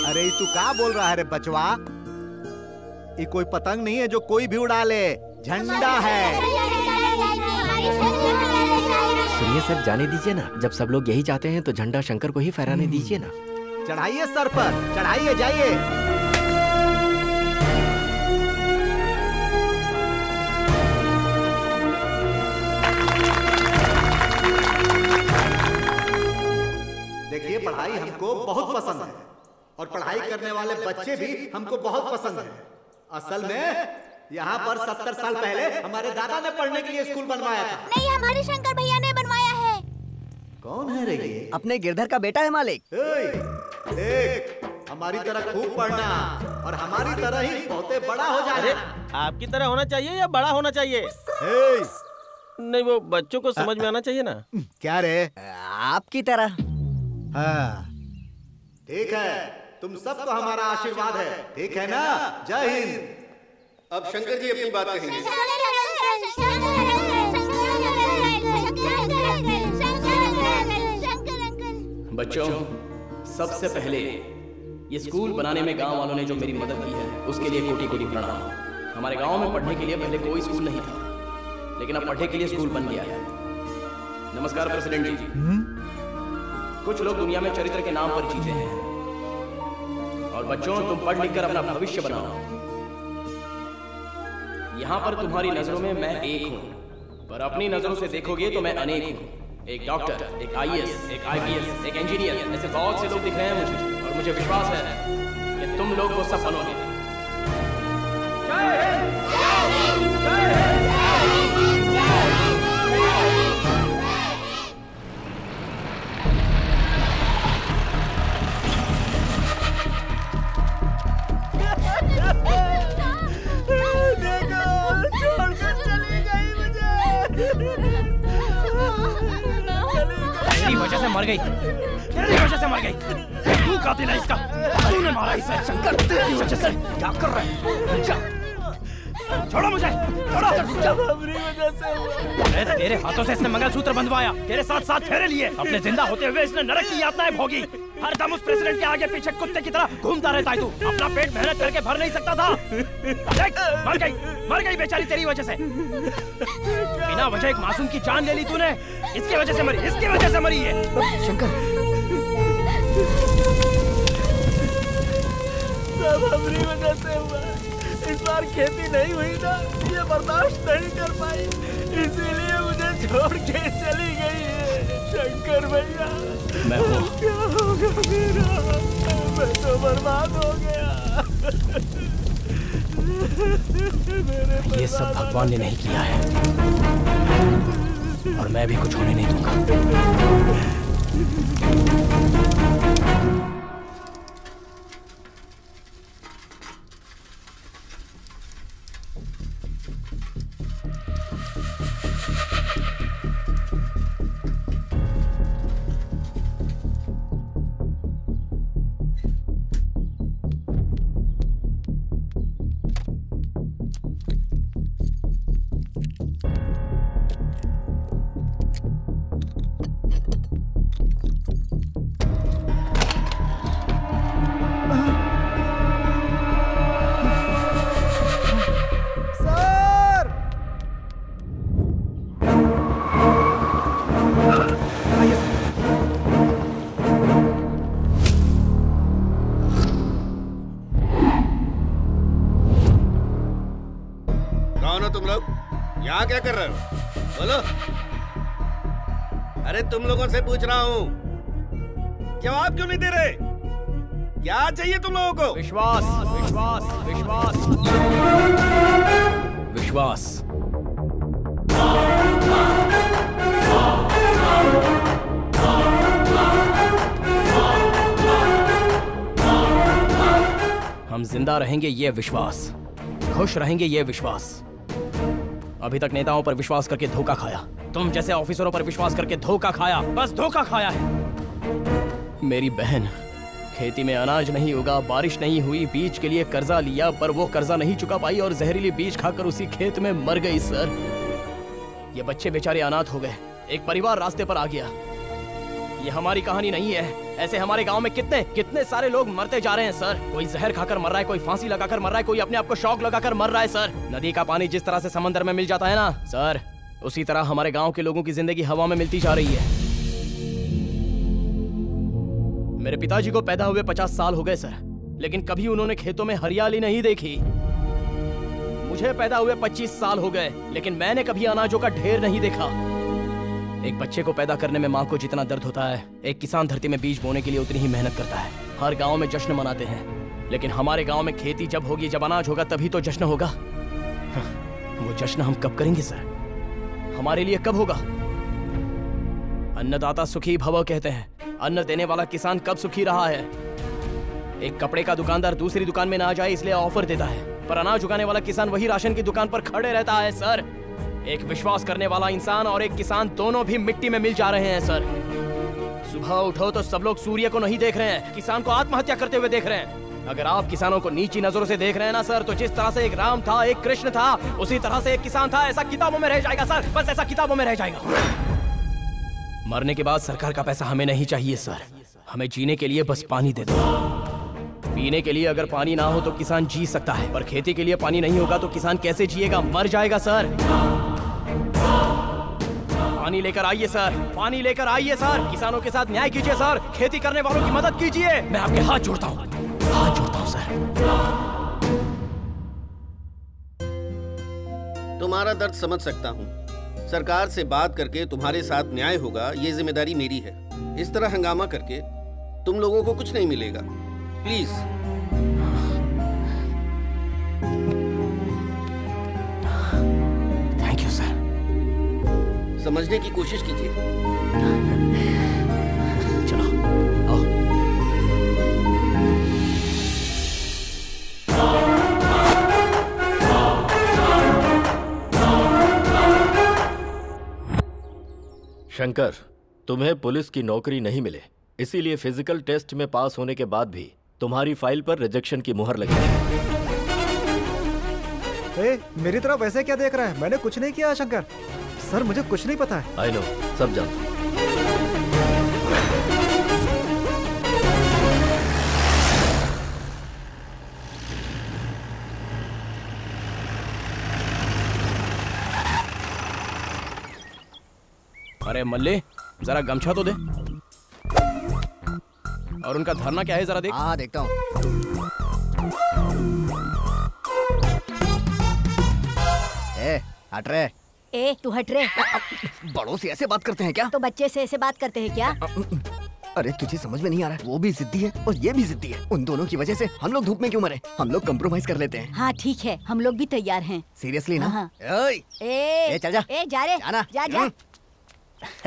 अरे तू क्या बोल रहा है रे बचवा? ये कोई पतंग नहीं है जो कोई भी उड़ा ले, झंडा है। सुनिए सर, जाने दीजिए ना। जब सब लोग यही चाहते हैं तो झंडा शंकर को ही फहराने दीजिए ना। चढ़ाइए सर पर, चढ़ाइए, जाइए। देखिए, पढ़ाई हमको बहुत पसंद है और पढ़ाई करने वाले बच्चे भी हमको बहुत पसंद है। असल में यहाँ पर 70 साल पहले हमारे दादा ने पढ़ने के लिए स्कूल बनवाया था। नहीं, हमारे शंकर भैया ने बनवाया है। कौन है रे ये? अपने गिरधर का बेटा है मालिक। देख, हमारी तरह खूब पढ़ना और हमारी तरह ही बहुत बड़ा हो जाना। आपकी तरह होना चाहिए या बड़ा होना चाहिए? नहीं, वो बच्चों को समझ में आना चाहिए ना। क्या रे? आपकी तरह। हाँ ठीक है, तुम सबको हमारा आशीर्वाद है, ठीक है ना? जय हिंद। अब शंकर जी अपनी बात कहेंगे। बच्चों, सबसे पहले ये स्कूल बनाने में गांव वालों ने जो मेरी मदद की है उसके लिए कोटि कोटि प्रणाम। हमारे गांव में पढ़ने के लिए पहले कोई स्कूल नहीं था, लेकिन अब पढ़ने के लिए स्कूल बन गया है। नमस्कार प्रेसिडेंट जी। कुछ लोग दुनिया में चरित्र के नाम पर जीते हैं, और बच्चों, तुम पढ़ लिख कर अपना भविष्य बनाओ। यहाँ पर तुम्हारी नजरों में मैं एक हूँ, पर अपनी नजरों से देखोगे तो मैं अनेक हूँ। एक डॉक्टर, एक आईएएस, एक आईपीएस, एक इंजीनियर, ऐसे बहुत से लोग दिख रहे हैं मुझे, और मुझे विश्वास है कि तुम लोग वो सब बनोगे। जय हिंद! जय हिंद! जय हिंद! तेरी वजह से मर गई, तेरी वजह से मर गई। तू कातिल है इसका, तूने मारा इसे। शंकर, तेरी वजह से। क्या कर रहा है? छोड़ो मुझे, छोड़ो। अरे तेरे हाथों से इसने मंगलसूत्र बंधवाया, तेरे साथ साथ फेरे लिए। अपने जिंदा होते हुए इसने नरक की यातनाएं भोगी। हर दम उस प्रेसिडेंट के आगे पीछे कुत्ते की तरह घूमता रहता है तू। अपना पेट मेहनत करके भर नहीं सकता था। देख, मर गई बेचारी तेरी वजह से। बिना वजह एक मासूम की जान ले ली तूने। इसकी वजह से मरी, इसकी वजह से मरी है। शंकर, सब हमारी वजह से हुआ। इस बार खेती नहीं हुई ना, ये बर्दाश्त नहीं कर पाई, इसीलिए मुझे छोड़ के चली गई है। शंकर भैया, मैं हूँ। क्या होगा मेरा? मैं तो बर्बाद हो गया। ये सब भगवान ने नहीं किया है, और मैं भी कुछ होने नहीं दूंगा। क्या कर रहे हो? बोलो। अरे तुम लोगों से पूछ रहा हूँ, जवाब क्यों नहीं दे रहे? क्या चाहिए तुम लोगों को? विश्वास, विश्वास, विश्वास, विश्वास। हम जिंदा रहेंगे ये विश्वास, खुश रहेंगे ये विश्वास। अभी तक नेताओं पर विश्वास करके धोखा खाया, तुम जैसे ऑफिसरों पर विश्वास करके धोखा खाया, बस धोखा खाया है। मेरी बहन, खेती में अनाज नहीं उगा, बारिश नहीं हुई, बीज के लिए कर्जा लिया पर वो कर्जा नहीं चुका पाई और जहरीली बीज खाकर उसी खेत में मर गई सर। ये बच्चे बेचारे अनाथ हो गए, एक परिवार रास्ते पर आ गया। ये हमारी कहानी नहीं है, ऐसे हमारे गांव में कितने कितने सारे लोग मरते जा रहे हैं सर। कोई जहर खाकर मर रहा है, कोई फांसी लगाकर मर रहा है, कोई अपने आप को शॉक लगाकर मर रहा है सर। नदी का पानी जिस तरह से समंदर में मिल जाता है ना सर, उसी तरह हमारे गांव के लोगों की जिंदगी हवा में मिलती जा रही है। मेरे पिताजी को पैदा हुए 50 साल हो गए सर, लेकिन कभी उन्होंने खेतों में हरियाली नहीं देखी। मुझे पैदा हुए 25 साल हो गए, लेकिन मैंने कभी अनाजों का ढेर नहीं देखा। एक बच्चे को पैदा करने में माँ को जितना दर्द होता है, एक किसान धरती में बीज बोने के लिए उतनी ही मेहनत करता है। हर गांव में जश्न मनाते हैं, लेकिन हमारे गांव में खेती जब होगी, जब अनाज होगा, तभी तो जश्न होगा। वो जश्न हम कब करेंगे सर? हमारे लिए कब होगा? अन्नदाता सुखी भव कहते हैं, अन्न देने वाला किसान कब सुखी रहा है? एक कपड़े का दुकानदार दूसरी दुकान में ना जाए इसलिए ऑफर देता है, पर अनाज उगाने वाला किसान वही राशन की दुकान पर खड़े रहता है सर। एक विश्वास करने वाला इंसान और एक किसान दोनों भी मिट्टी में मिल जा रहे हैं सर। सुबह उठो तो सब लोग सूर्य को नहीं देख रहे हैं, किसान को आत्महत्या करते हुए देख रहे हैं। अगर आप किसानों को नीची नजरों से देख रहे हैं ना सर, तो जिस तरह से एक राम था, एक कृष्ण था, उसी तरह से एक किसान था। ऐसा किताबों में रह जाएगा सर, बस ऐसा किताबों में रह जाएगा। मरने के बाद सरकार का पैसा हमें नहीं चाहिए सर, हमें जीने के लिए बस पानी दे दो। पीने के लिए अगर पानी ना हो तो किसान जी सकता है, पर खेती के लिए पानी नहीं होगा तो किसान कैसे जिएगा? मर जाएगा सर। पानी लेकर आइए सर, पानी लेकर आइए सर, किसानों के साथ न्याय कीजिए सर, खेती करने वालों की मदद कीजिए। मैं आपके हाथ जोड़ता हूँ, हाथ जोड़ता हूँ सर। तुम्हारा दर्द समझ सकता हूँ। सरकार से बात करके तुम्हारे साथ न्याय होगा, ये जिम्मेदारी मेरी है। इस तरह हंगामा करके तुम लोगों को कुछ नहीं मिलेगा। Please thank you sir. समझने की कोशिश कीजिए। चलो आओ। शंकर, तुम्हें पुलिस की नौकरी नहीं मिले, इसीलिए फिजिकल टेस्ट में पास होने के बाद भी तुम्हारी फाइल पर रिजेक्शन की मुहर लगी है। मेरी तरफ ऐसे क्या देख रहा है? मैंने कुछ नहीं किया शंकर सर, मुझे कुछ नहीं पता है। आई नो, सब जानता हूं। अरे मल्ले, जरा गमछा तो दे। और उनका धरना क्या है जरा देख। हाँ देखता हूँ। हट रे। ए तू हट रे। बड़ों से ऐसे बात करते हैं क्या? तो बच्चे से ऐसे बात करते हैं क्या? अरे तुझे समझ में नहीं आ रहा है, वो भी जिद्दी है और ये भी जिद्दी है। उन दोनों की वजह से हम लोग धूप में क्यों मरे? हम लोग कंप्रोमाइज कर लेते हैं। हाँ ठीक है, हम लोग भी तैयार हैं। सीरियसली ना? हाँ। ए चल जा। ए जा रे, जाना। जा।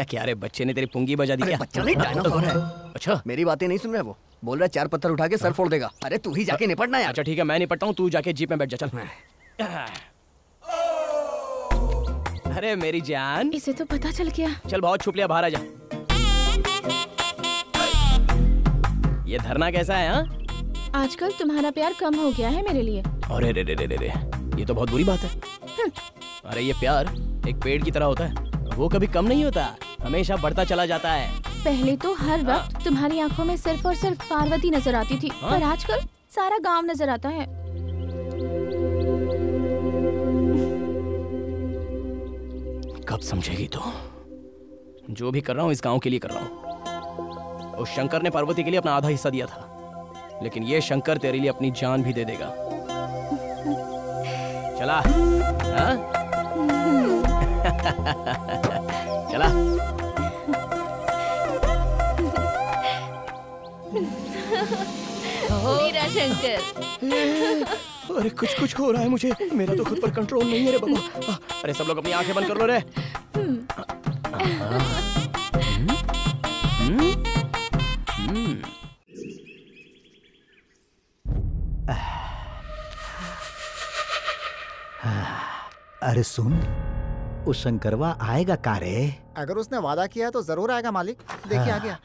क्या रे, बच्चे ने तेरी पुंगी बजा दी क्या? बच्चा नहीं, डायनासोर है। अच्छा, मेरी बातें नहीं सुन रहा है वो। बोल रहा है 4 पत्थर उठा के सर फोड़ देगा। अरे तू ही जाके निपटना यार। अच्छा ठीक है, मैं निपटता हूँ, तू जाके जीप में बैठ जा। चल। अरे मेरी जान, इसे तो पता चल गया। चल बहुत छुप लिया, बाहर आ जा। ये धरना कैसा है? हाँ, आजकल तुम्हारा प्यार कम हो गया है मेरे लिए। अरे रे रे रे रे, ये तो बहुत बुरी बात है। अरे ये प्यार एक पेड़ की तरह होता है, वो कभी कम नहीं होता, हमेशा बढ़ता चला जाता है। पहले तो हर वक्त तुम्हारी आंखों में सिर्फ और सिर्फ पार्वती नजर आती थी, पर आजकल सारा गांव नजर आता है। कब समझेगी तो? जो भी कर रहा हूँ इस गांव के लिए कर रहा हूँ। उस शंकर ने पार्वती के लिए अपना आधा हिस्सा दिया था, लेकिन ये शंकर तेरे लिए अपनी जान भी दे देगा। चला हाँ? चला। मेरा शंकर। अरे कुछ कुछ हो रहा है मुझे, मेरा तो खुद पर कंट्रोल नहीं है रे बाबा। अरे सब लोग अपनी आंखें बंद कर लो रे। अरे सुन, उस शंकरवा आएगा का रे? अगर उसने वादा किया है तो जरूर आएगा मालिक। देखिए आ गया।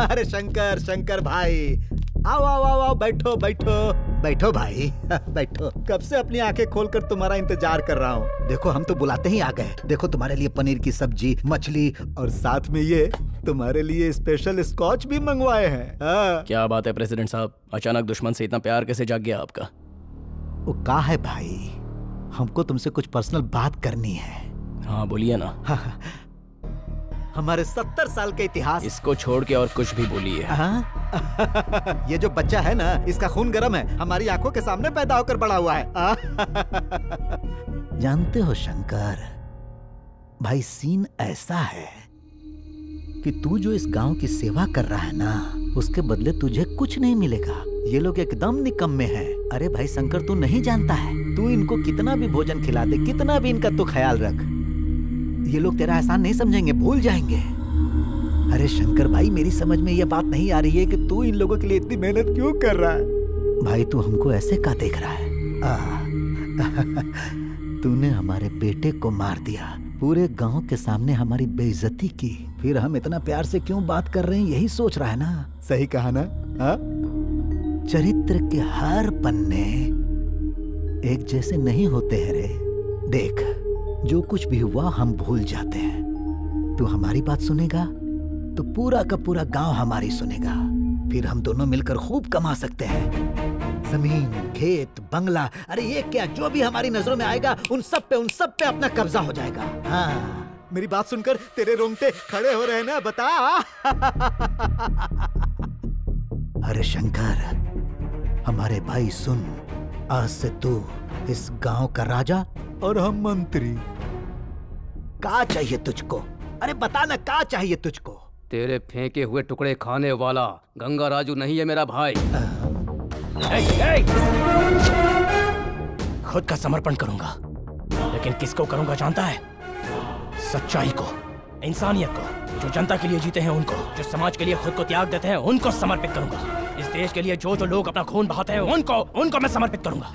अरे शंकर, शंकर भाई, आओ आओ आओ आओ, बैठो बैठो बैठो भाई बैठो। कब से अपनी आंखें खोलकर तुम्हारा इंतजार कर रहा हूँ। देखो हम तो बुलाते ही आ गए। देखो तुम्हारे लिए पनीर की सब्जी, मछली और साथ में ये तुम्हारे लिए स्पेशल स्कॉच भी मंगवाए हैं। क्या बात है प्रेसिडेंट साहब, अचानक दुश्मन से इतना प्यार कैसे जाग गया आपका? वो का है भाई, हमको तुमसे कुछ पर्सनल बात करनी है। हाँ बोलिए ना। हमारे 70 साल के इतिहास। इसको छोड़ के और कुछ भी बोलिए। ये जो बच्चा है ना, इसका खून गर्म है, हमारी आंखों के सामने पैदा होकर बड़ा हुआ है। जानते हो शंकर भाई, सीन ऐसा है कि तू जो इस गांव की सेवा कर रहा है ना, उसके बदले तुझे कुछ नहीं मिलेगा। ये लोग एकदम निकम्मे हैं। अरे भाई शंकर, तू नहीं जानता है, तू इनको कितना भी भोजन खिला दे, कितना भी इनका तू ख्याल रख, ये लोग तेरा एहसान नहीं समझेंगे, भूल जाएंगे। अरे शंकर भाई, मेरी समझ में ये बात नहीं आ रही है कि तू इन लोगों के लिए इतनी मेहनत क्यों कर रहा है। भाई तू हमको ऐसे का देख रहा है? तूने हमारे बेटे को मार दिया, पूरे गांव के सामने हमारी बेइज्जती की, फिर हम इतना प्यार से क्यों बात कर रहे हैं, यही सोच रहा है ना? सही कहा ना? चरित्र के हर पन्ने एक जैसे नहीं होते हैं रे। देख, जो कुछ भी हुआ हम भूल जाते हैं। तू हमारी बात सुनेगा तो पूरा का पूरा गांव हमारी सुनेगा, फिर हम दोनों मिलकर खूब कमा सकते हैं। जमीन, खेत, बंगला, अरे ये क्या, जो भी हमारी नजरों में आएगा उन सब पे अपना कब्जा हो जाएगा। हाँ, मेरी बात सुनकर तेरे रोंगटे खड़े हो रहे हैं ना, बता। अरे शंकर, हमारे भाई सुन, आज से तू इस गांव का राजा और हम मंत्री। क्या चाहिए तुझको? अरे बता ना, क्या चाहिए तुझको? तेरे फेंके हुए टुकड़े खाने वाला गंगा राजू नहीं है मेरा भाई। खुद का समर्पण करूंगा, लेकिन किसको करूंगा जानता है? सच्चाई को, इंसानियत को, जो जनता के लिए जीते हैं उनको, जो समाज के लिए खुद को त्याग देते हैं उनको समर्पित करूंगा। इस देश के लिए जो जो लोग अपना खून बहाते हैं उनको मैं समर्पित करूंगा।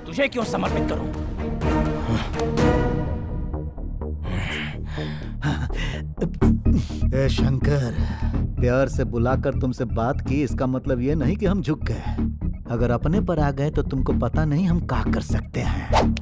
तुझे क्यों समर्पित करूं? ए शंकर, प्यार से बुलाकर तुमसे बात की, इसका मतलब ये नहीं कि हम झुक गए। अगर अपने पर आ गए तो तुमको पता नहीं हम क्या कर सकते हैं।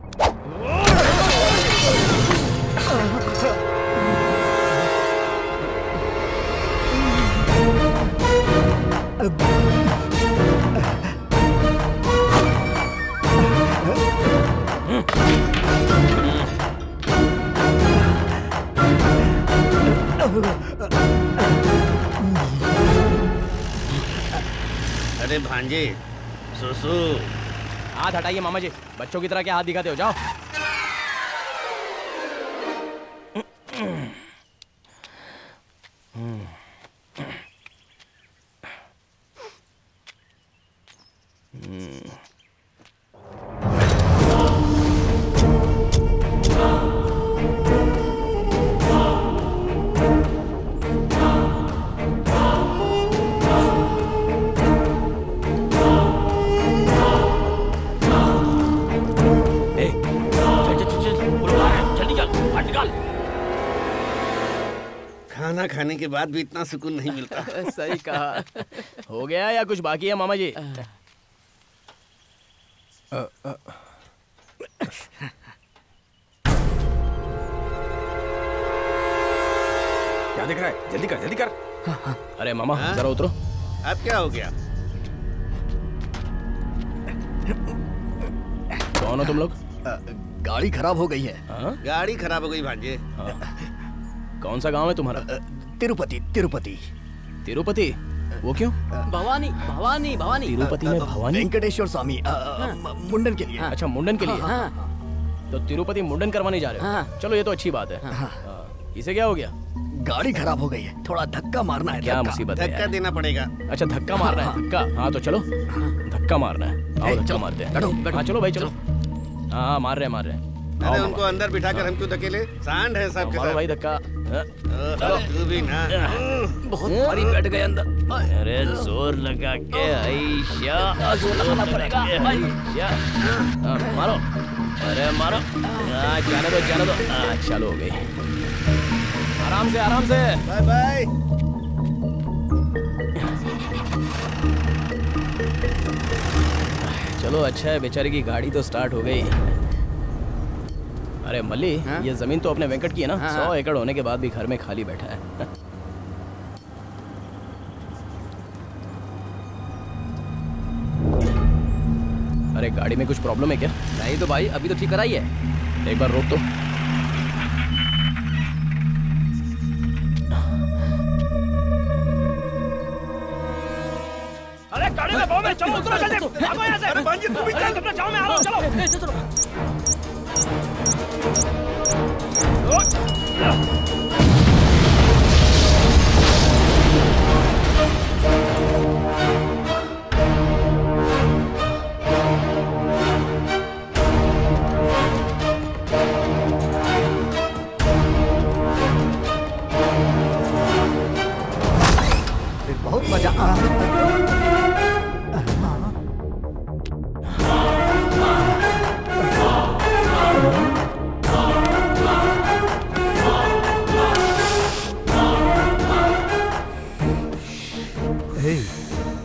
अरे भांजे, सुसु। हाथ हटाइए मामा जी, बच्चों की तरह क्या हाथ दिखाते हो, जाओ। खाना खाने के बाद भी इतना सुकून नहीं मिलता। सही कहा। हो गया या कुछ बाकी है मामा जी? क्या देख रहा है? जल्दी कर, जल्दी कर। अरे मामा जरा उतरो। अब क्या हो गया? कौन हो तुम लोग? गाड़ी खराब हो गई है। गाड़ी खराब हो गई भांजे। कौन सा गांव है तुम्हारा? तिरुपति। तिरुपति? तिरुपति? वो क्यों? भवानी भवानी भवानी। तिरुपति में भवानी? वेंकटेश्वर स्वामी मुंडन के लिए। अच्छा मुंडन के लिए। तो तिरुपति मुंडन करवाने जा रहे हो? चलो ये तो अच्छी बात है। इसे क्या हो गया? गाड़ी खराब हो गई है, थोड़ा धक्का मारना है। क्या मुसीबत है? धक्का देना पड़ेगा। अच्छा धक्का मारना है, धक्का। हाँ तो चलो, धक्का मारना है। आओ धक्का मारते हैं। हाँ चलो भाई चलो। हाँ मार रहे हैं। अरे उनको अंदर बिठाकर हम क्यों धकेले? सांड है सब के मारो सब। भाई धक्का। तू भी ना। बहुत भारी बैठ गए अंदर। अरे जोर लगा के जोर लगाना पड़ेगा। मारो, अरे मारो। जाने दो। चलो हो गई। आराम से। Bye bye. चलो अच्छा है, बेचारे की गाड़ी तो स्टार्ट हो गई। अरे मल्ली, ये जमीन तो अपने वेंकट की है ना? 100 एकड़ होने के बाद भी घर में खाली बैठा है। अरे गाड़ी में कुछ प्रॉब्लम है क्या? नहीं तो भाई, अभी तो ठीक कराई है। एक बार रोक तो। अरे गाड़ी में बम है, चलो उतरो जल्दी, भागो यहाँ से। अरे भांजी तू भी चल, अपना जाओ में आ रहा हूँ, चलो। बहुत मजा आ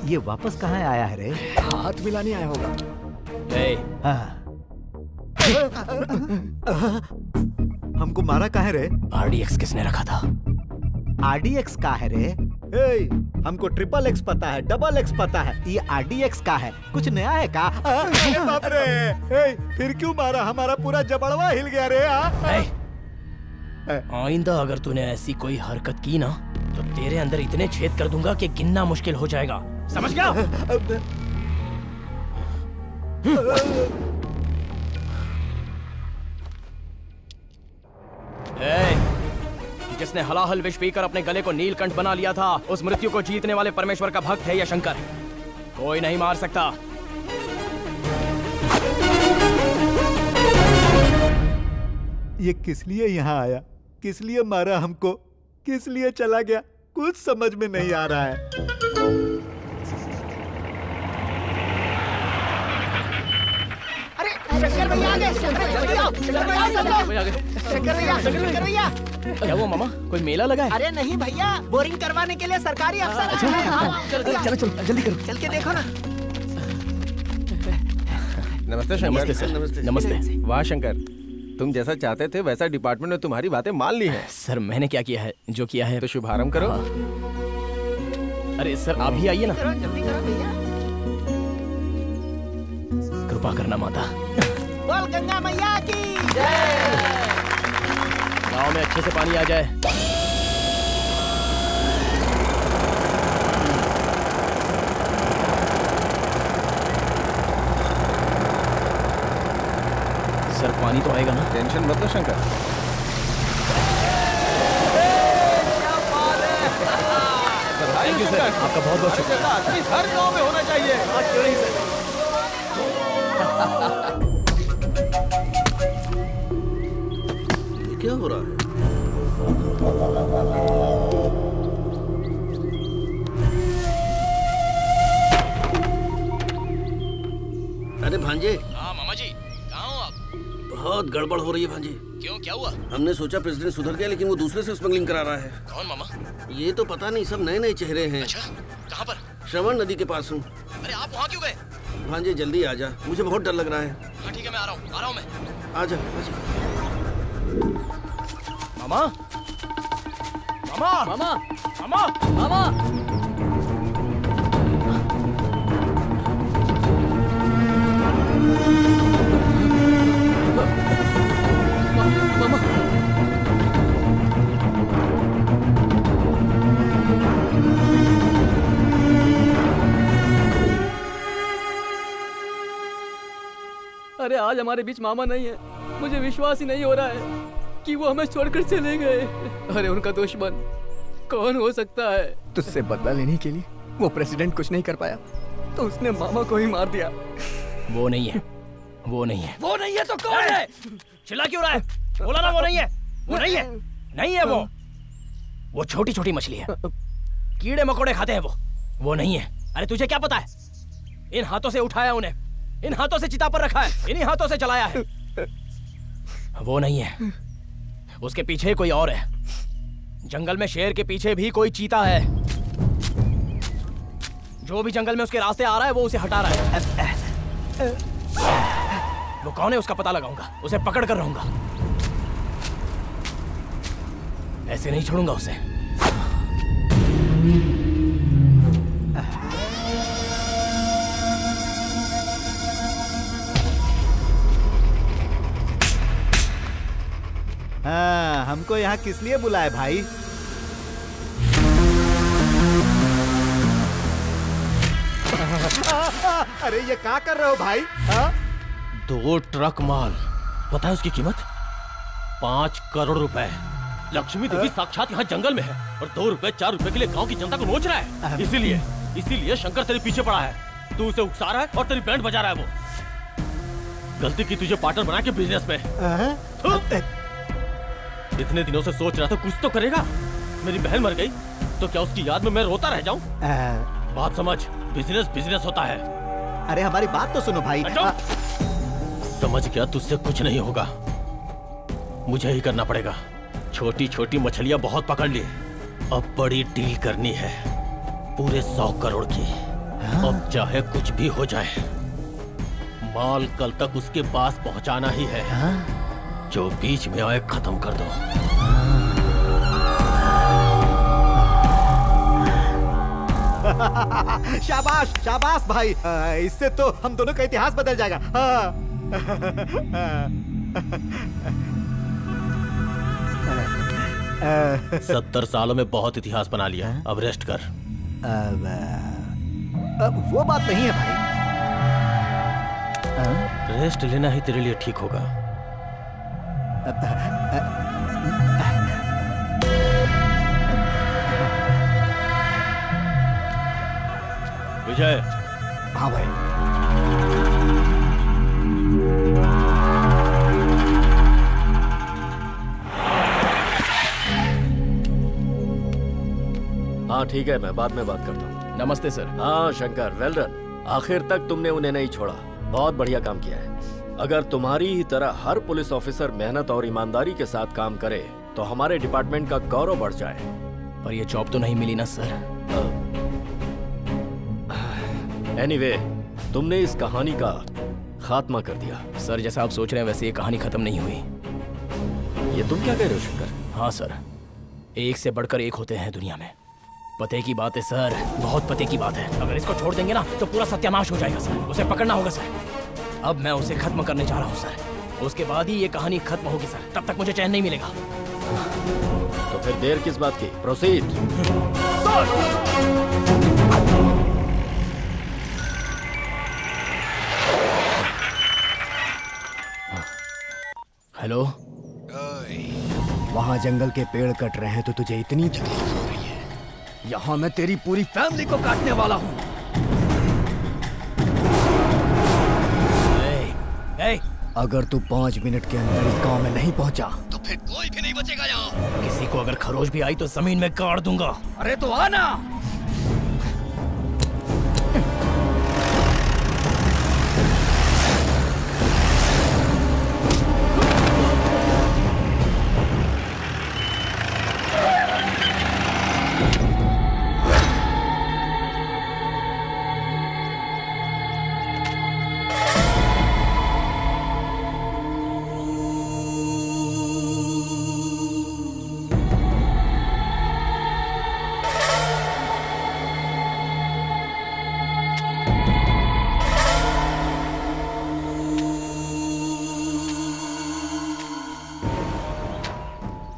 ये वापस कहाँ आया है रे? हाथ मिलाने आया होगा। हमको मारा कहाँ है रे? RDX किसने रखा था? RDX का है रे? हमको XXX पता है, XX पता है, ये RDX का है। कुछ नया है का? बाप रे, फिर क्यों मारा? हमारा पूरा जबड़वा हिल गया रे। आइंदा अगर तूने ऐसी कोई हरकत की ना, तो तेरे अंदर इतने छेद कर दूंगा कि गिनना मुश्किल हो जाएगा। समझ गया? जिसने हलाहल विष पीकर अपने गले को नीलकंठ बना लिया था, उस मृत्यु को जीतने वाले परमेश्वर का भक्त है या शंकर। कोई नहीं मार सकता। ये किस लिए यहाँ आया? किस लिए मारा हमको? किस लिए चला गया? कुछ समझ में नहीं आ रहा है। शंकर भैया आ गए। शंकर भैया। क्या वो मामा, कोई मेला लगा है? अरे नहीं भैया, बोरिंग करवाने के लिए सरकारी अफसर आए हैं। चलो जल्दी करो। चल के देखो ना। नमस्ते शंकर। नमस्ते सर। नमस्ते। वाह शंकर, तुम जैसा चाहते थे वैसा डिपार्टमेंट में तुम्हारी बातें मान ली हैं। सर मैंने क्या किया है? जो किया है तो शुभारंभ करो। अरे सर आप भी आइए ना। जल्दी करो भैया। कृपा करना माता। बोल गंगा मैया की जय। गांव में अच्छे से पानी आ जाए। सर पानी तो आएगा ना? टेंशन मत लो शंकर। थैंक यू सर, आपका बहुत बहुत शुक्रिया। हर गांव में होना चाहिए। क्यों नहीं सर। क्या हो रहा है? अरे भांजे। हाँ मामा जी, कहाँ हो आप? बहुत गड़बड़ हो रही है भांजे। क्यों, क्या हुआ? हमने सोचा प्रेसिडेंट सुधर गया, लेकिन वो दूसरे से स्मगलिंग करा रहा है। कौन मामा? ये तो पता नहीं, सब नए नए चेहरे हैं। अच्छा, कहाँ पर? श्रवण नदी के पास हूँ। अरे आप वहाँ क्यों गए? भांजे जल्दी आ जा, मुझे बहुत डर लग रहा है। हाँ ठीक है, मैं आ रहा हूँ मैं। आजा। मामा, मामा, मामा, मामा, मामा। अरे आज हमारे बीच मामा नहीं है, मुझे विश्वास ही नहीं हो रहा है। कि वो हमें छोड़कर चले गए। अरे उनका दुश्मन कौन हो सकता है? तुझसे बदला लेने के लिए वो प्रेसिडेंट कुछ नहीं कर पाया तो उसने मामा को ही मार दिया। वो नहीं है, वो नहीं है। वो नहीं है तो कौन है? चिल्ला क्यों रहा है? बोला ना वो नहीं है, वो नहीं है, नहीं है वो छोटी छोटी मछली है, कीड़े मकोड़े खाते हैं वो नहीं है। अरे तुझे क्या पता है? इन हाथों से उठाया उन्हें, इन हाथों से चिता पर रखा है, इन्हीं हाथों से चलाया है। वो नहीं है, उसके पीछे कोई और है। जंगल में शेर के पीछे भी कोई चीता है। जो भी जंगल में उसके रास्ते आ रहा है वो उसे हटा रहा है। वो कौन है उसका पता लगाऊंगा, उसे पकड़ कर रहूंगा। ऐसे नहीं छोड़ूंगा उसे। हाँ, हमको यहाँ किस लिए बुलाए भाई? अरे ये क्या कर रहे हो भाई? 2 ट्रक माल। पता है उसकी कीमत? 5 करोड़ रुपए। लक्ष्मी देवी साक्षात यहाँ जंगल में है और 2 रुपए 4 रुपए के लिए गांव की जनता को नोच रहा है। इसीलिए शंकर तेरे पीछे पड़ा है। तू उसे उकसा रहा है और तेरी बैंड बजा रहा है। वो गलती की तुझे पार्टनर बना के बिजनेस में। इतने दिनों से सोच रहा था कुछ तो करेगा। मेरी बहन मर गई तो क्या उसकी याद में मैं रोता रह जाऊं? बात समझ, बिजनेस होता है। अरे हमारी बात तो सुनो भाई। समझ गया, तुझसे कुछ नहीं होगा, मुझे ही करना पड़ेगा। छोटी छोटी मछलियां बहुत पकड़ ली, अब बड़ी डील करनी है, पूरे 100 करोड़ की। अब चाहे कुछ भी हो जाए, माल कल तक उसके पास पहुंचाना ही है। जो बीच में आए खत्म कर दो। शाबाश शाबाश भाई, इससे तो हम दोनों का इतिहास बदल जाएगा। 70 सालों में बहुत इतिहास बना लिया, अब रेस्ट कर। अब वो बात नहीं है भाई। रेस्ट लेना ही तेरे लिए ठीक होगा। विजय। हाँ भाई। हाँ ठीक है, मैं बाद में बात करता हूँ। नमस्ते सर। हाँ शंकर, वेल डन। आखिर तक तुमने उन्हें नहीं छोड़ा, बहुत बढ़िया काम किया है। अगर तुम्हारी ही तरह हर पुलिस ऑफिसर मेहनत और ईमानदारी के साथ काम करे तो हमारे डिपार्टमेंट का गौरव बढ़ जाए। पर ये जॉब तो नहीं मिली ना सर। एनीवे, तुमने इस कहानी का खात्मा कर दिया। सर जैसा आप सोच रहे हैं वैसे ये कहानी खत्म नहीं हुई। ये तुम क्या कह रहे हो शंकर? हाँ सर, एक से बढ़कर एक होते हैं दुनिया में। पते की बात है सर, बहुत पते की बात है। अगर इसको छोड़ देंगे ना तो पूरा सत्यानाश हो जाएगा सर। उसे पकड़ना होगा सर। अब मैं उसे खत्म करने जा रहा हूँ सर। उसके बाद ही ये कहानी खत्म होगी सर, तब तक मुझे चैन नहीं मिलेगा। तो फिर देर किस बात की? प्रोसीड। हेलो। वहाँ जंगल के पेड़ कट रहे हैं तो तुझे इतनी तकलीफ हो रही है। यहाँ मैं तेरी पूरी फैमिली को काटने वाला हूँ। अगर तू 5 मिनट के अंदर इस गांव में नहीं पहुंचा तो फिर कोई भी नहीं बचेगा यहाँ। किसी को अगर खरोच भी आई तो जमीन में गाड़ दूंगा। अरे तो आना।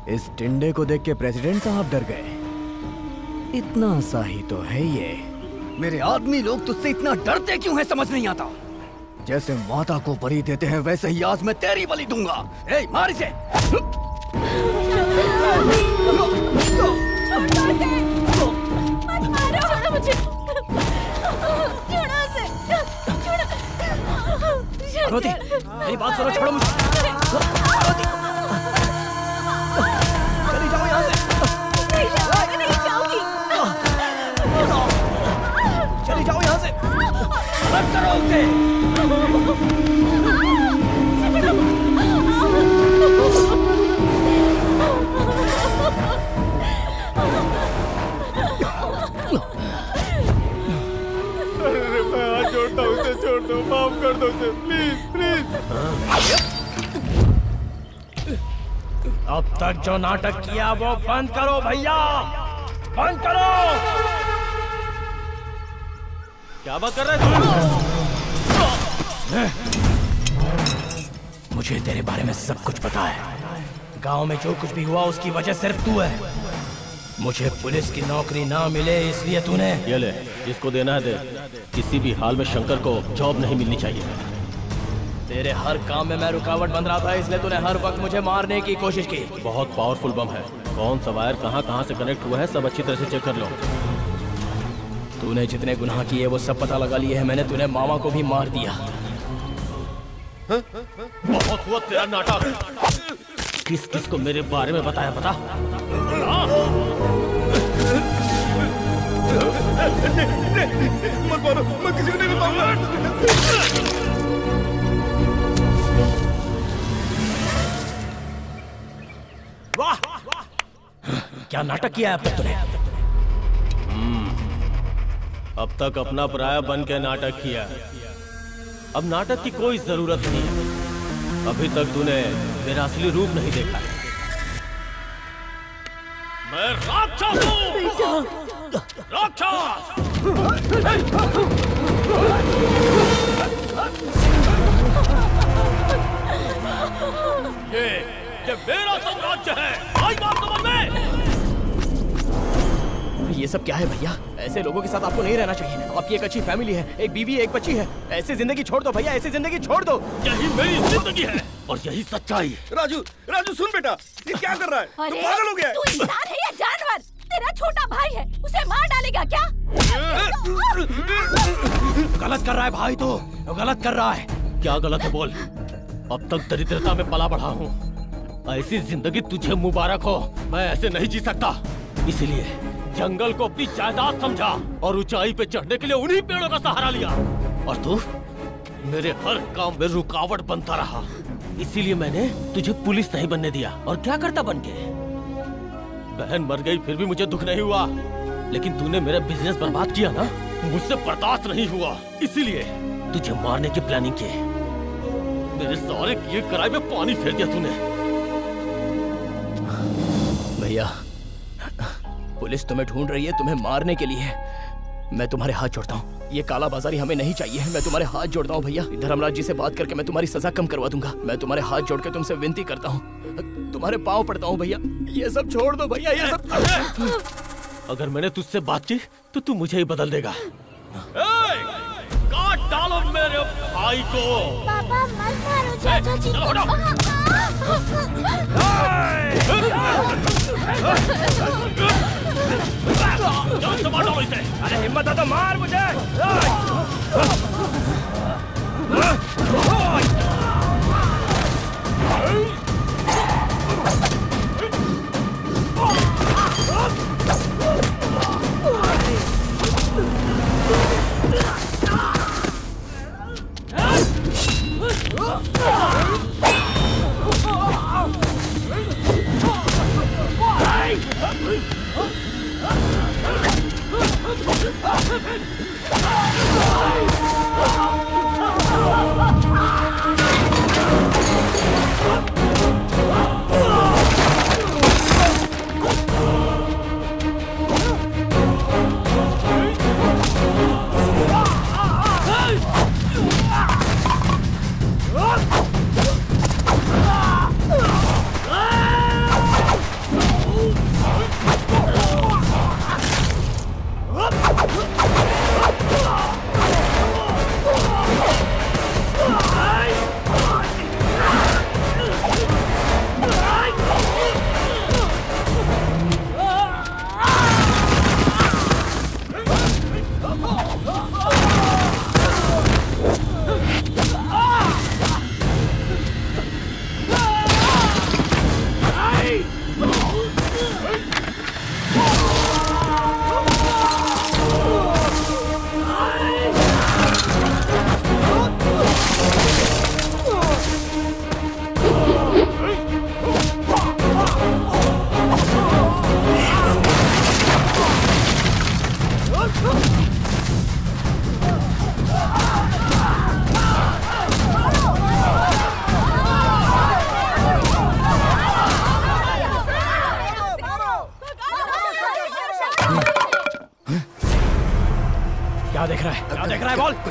इस टिंडे को देख के प्रेसिडेंट साहब डर गए। इतना सा ही तो है ये। मेरे आदमी लोग तुझसे इतना डरते क्यों है समझ नहीं आता। जैसे माता को बलि देते हैं वैसे ही आज मैं तेरी बलि दूंगा। ए, मार इसे। पार्वती, मेरी बात सुनो, छोड़ो मुझे। पार्वती, चली जाओ यहाँ से। नहीं जाऊंगी। चली जाओ यहाँ से। मत करो उसे। मैं हाथ जोड़ता हूँ, उसे छोड़ दो, माफ कर दो उसे, प्लीज प्लीज। अब तक जो नाटक किया वो बंद करो भैया, बंद करो। क्या बात कर रहे हो? मुझे तेरे बारे में सब कुछ पता है। गांव में जो कुछ भी हुआ उसकी वजह सिर्फ तू है। मुझे पुलिस की नौकरी ना मिले इसलिए तूने। ये ले, जिसको देना है दे। किसी भी हाल में शंकर को जॉब नहीं मिलनी चाहिए। तेरे हर काम में मैं रुकावट बन रहा था, इसलिए तूने हर वक्त मुझे मारने की कोशिश की। बहुत पावरफुल बम है। कौन सा वायर कहाँ से कनेक्ट हुआ है सब अच्छी तरह से चेक कर लो। तूने जितने गुनाह किए वो सब पता लगा लिए हैं मैंने। तूने मामा को भी मार दिया। बहुत हुआ तेरा नाटक। किस किस को मेरे बारे में बताया पता? मत मारो, मैं किसी को नहीं बताऊंगा। वाह, क्या नाटक किया है अब तक तूने? अब तक अपना पराया बन के नाटक किया। अब नाटक की कोई जरूरत नहीं। अभी तक तूने मेरा असली रूप नहीं देखा है। मैं राक्षस हूँ। राक्षस। ये मेरा साम्राज्य है। आई बात समझ में? ये सब क्या है भैया? ऐसे लोगों के साथ आपको नहीं रहना चाहिए। आपकी एक अच्छी फैमिली है, एक बीवी, एक बच्ची है। ऐसी जिंदगी छोड़ दो भैया, ऐसी जिंदगी छोड़ दो। यही मेरी जिंदगी है और यही सच्चाई। राजू, राजू सुन बेटा, ये क्या कर रहा है? अरे, पागल हो गया है? तू इंसान है या जानवर? तेरा छोटा भाई है, उसे मार डालेगा क्या? गलत कर रहा है भाई, तो गलत कर रहा है। क्या गलत है बोल? अब तक दरिद्रता में पला बढ़ा हूँ। ऐसी जिंदगी तुझे मुबारक हो। मैं ऐसे नहीं जी सकता। इसीलिए जंगल को अपनी जायदाद समझा और ऊंचाई पे चढ़ने के लिए उन्हीं पेड़ों का सहारा लिया। और तू मेरे हर काम में रुकावट बनता रहा। इसीलिए मैंने तुझे पुलिस नहीं बनने दिया। और क्या करता बन के? बहन मर गई फिर भी मुझे दुख नहीं हुआ। लेकिन तूने मेरा बिजनेस बर्बाद किया ना, मुझसे बर्दाश्त नहीं हुआ। इसीलिए तुझे मारने की प्लानिंग की। मेरे सारे किए कराए में पानी फेर दिया तूने। भैया, पुलिस तुम्हें ढूंढ रही है, तुम्हें मारने के लिए। मैं तुम्हारे हाथ जोड़ता हूँ। ये काला बाजारी हमें नहीं चाहिए। मैं तुम्हारे हाथ जोड़ता हूँ भैया। धर्मराज जी से बात करके मैं तुम्हारी सजा कम करवा दूंगा। मैं तुम्हारे हाथ जोड़ के तुमसे विनती करता हूँ, तुम्हारे पाँव पड़ता हूँ भैया। ये सब छोड़ दो भैया, ये सब। अगर मैंने तुझसे बात की तो तू मुझे ही बदल देगा। काट डालो मेरे भाई को। पापा मत मारो चाचा जी जान से मारो इसे। अरे हिम्मत है तो मार मुझे।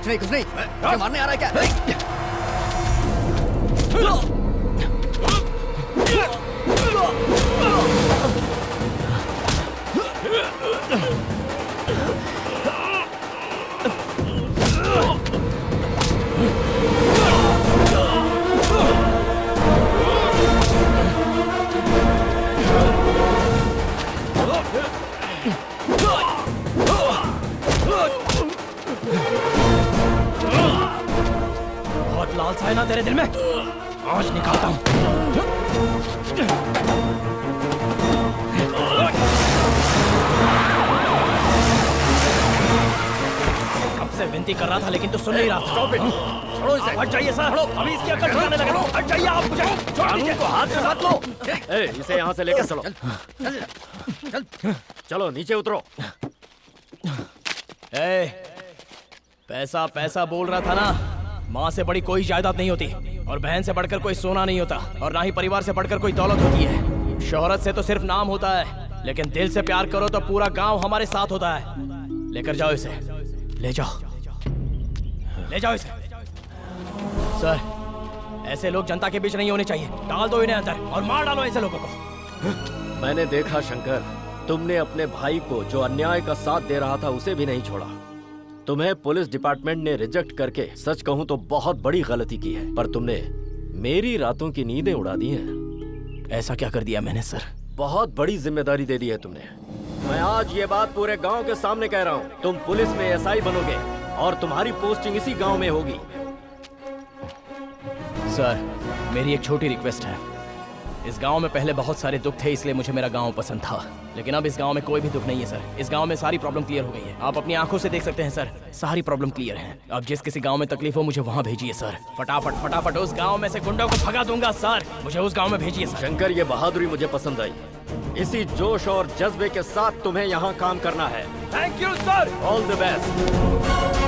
कुछ नहीं मुझे मारने आ रहा है क्या? बहुत लालसा है ना तेरे दिल में? आज निकालता हूं। कब से विनती कर रहा था लेकिन तू सुन नहीं रहा था। छोड़ो इसे। हट जाइए सर। अभी इसकी अकल ठिकाने लगा। हट जाइए आप। मुझे कानून को हाथ से साथ लो। इसे यहाँ से लेकर चलो। चलो नीचे उतरो। पैसा पैसा बोल रहा था ना। माँ से बड़ी कोई जायदाद नहीं होती और बहन से बढ़कर कोई सोना नहीं होता और ना ही परिवार से बढ़कर कोई दौलत होती है। शोहरत से तो सिर्फ नाम होता है, लेकिन दिल से प्यार करो तो पूरा गांव हमारे साथ होता है। लेकर जाओ इसे। ले जाओ इसे। सर, ऐसे लोग जनता के बीच नहीं होने चाहिए। डाल दो इन्हें अंदर और मार डालो ऐसे लोगों को। मैंने देखा शंकर, तुमने अपने भाई को जो अन्याय का साथ दे रहा था उसे भी नहीं छोड़ा। तुम्हें पुलिस डिपार्टमेंट ने रिजेक्ट करके सच कहूं तो बहुत बड़ी गलती की है, पर तुमने मेरी रातों की नींदें उड़ा दी हैं। ऐसा क्या कर दिया मैंने सर? बहुत बड़ी जिम्मेदारी दे दी है तुमने। मैं आज ये बात पूरे गांव के सामने कह रहा हूं। तुम पुलिस में एसआई बनोगे और तुम्हारी पोस्टिंग इसी गांव में होगी। सर, मेरी एक छोटी रिक्वेस्ट है। इस गांव में पहले बहुत सारे दुख थे, इसलिए मुझे मेरा गांव पसंद था, लेकिन अब इस गांव में कोई भी दुख नहीं है सर। इस गांव में सारी प्रॉब्लम क्लियर हो गई है। आप अपनी आंखों से देख सकते हैं सर, सारी प्रॉब्लम क्लियर है। अब जिस किसी गांव में तकलीफ हो मुझे वहां भेजिए सर। फटाफट उस गांव में से गुंडों को भगा दूंगा सर। मुझे उस गांव में भेजिए सर। शंकर, ये बहादुरी मुझे पसंद आई। इसी जोश और जज्बे के साथ तुम्हें यहाँ काम करना है। Thank you sir. All the best.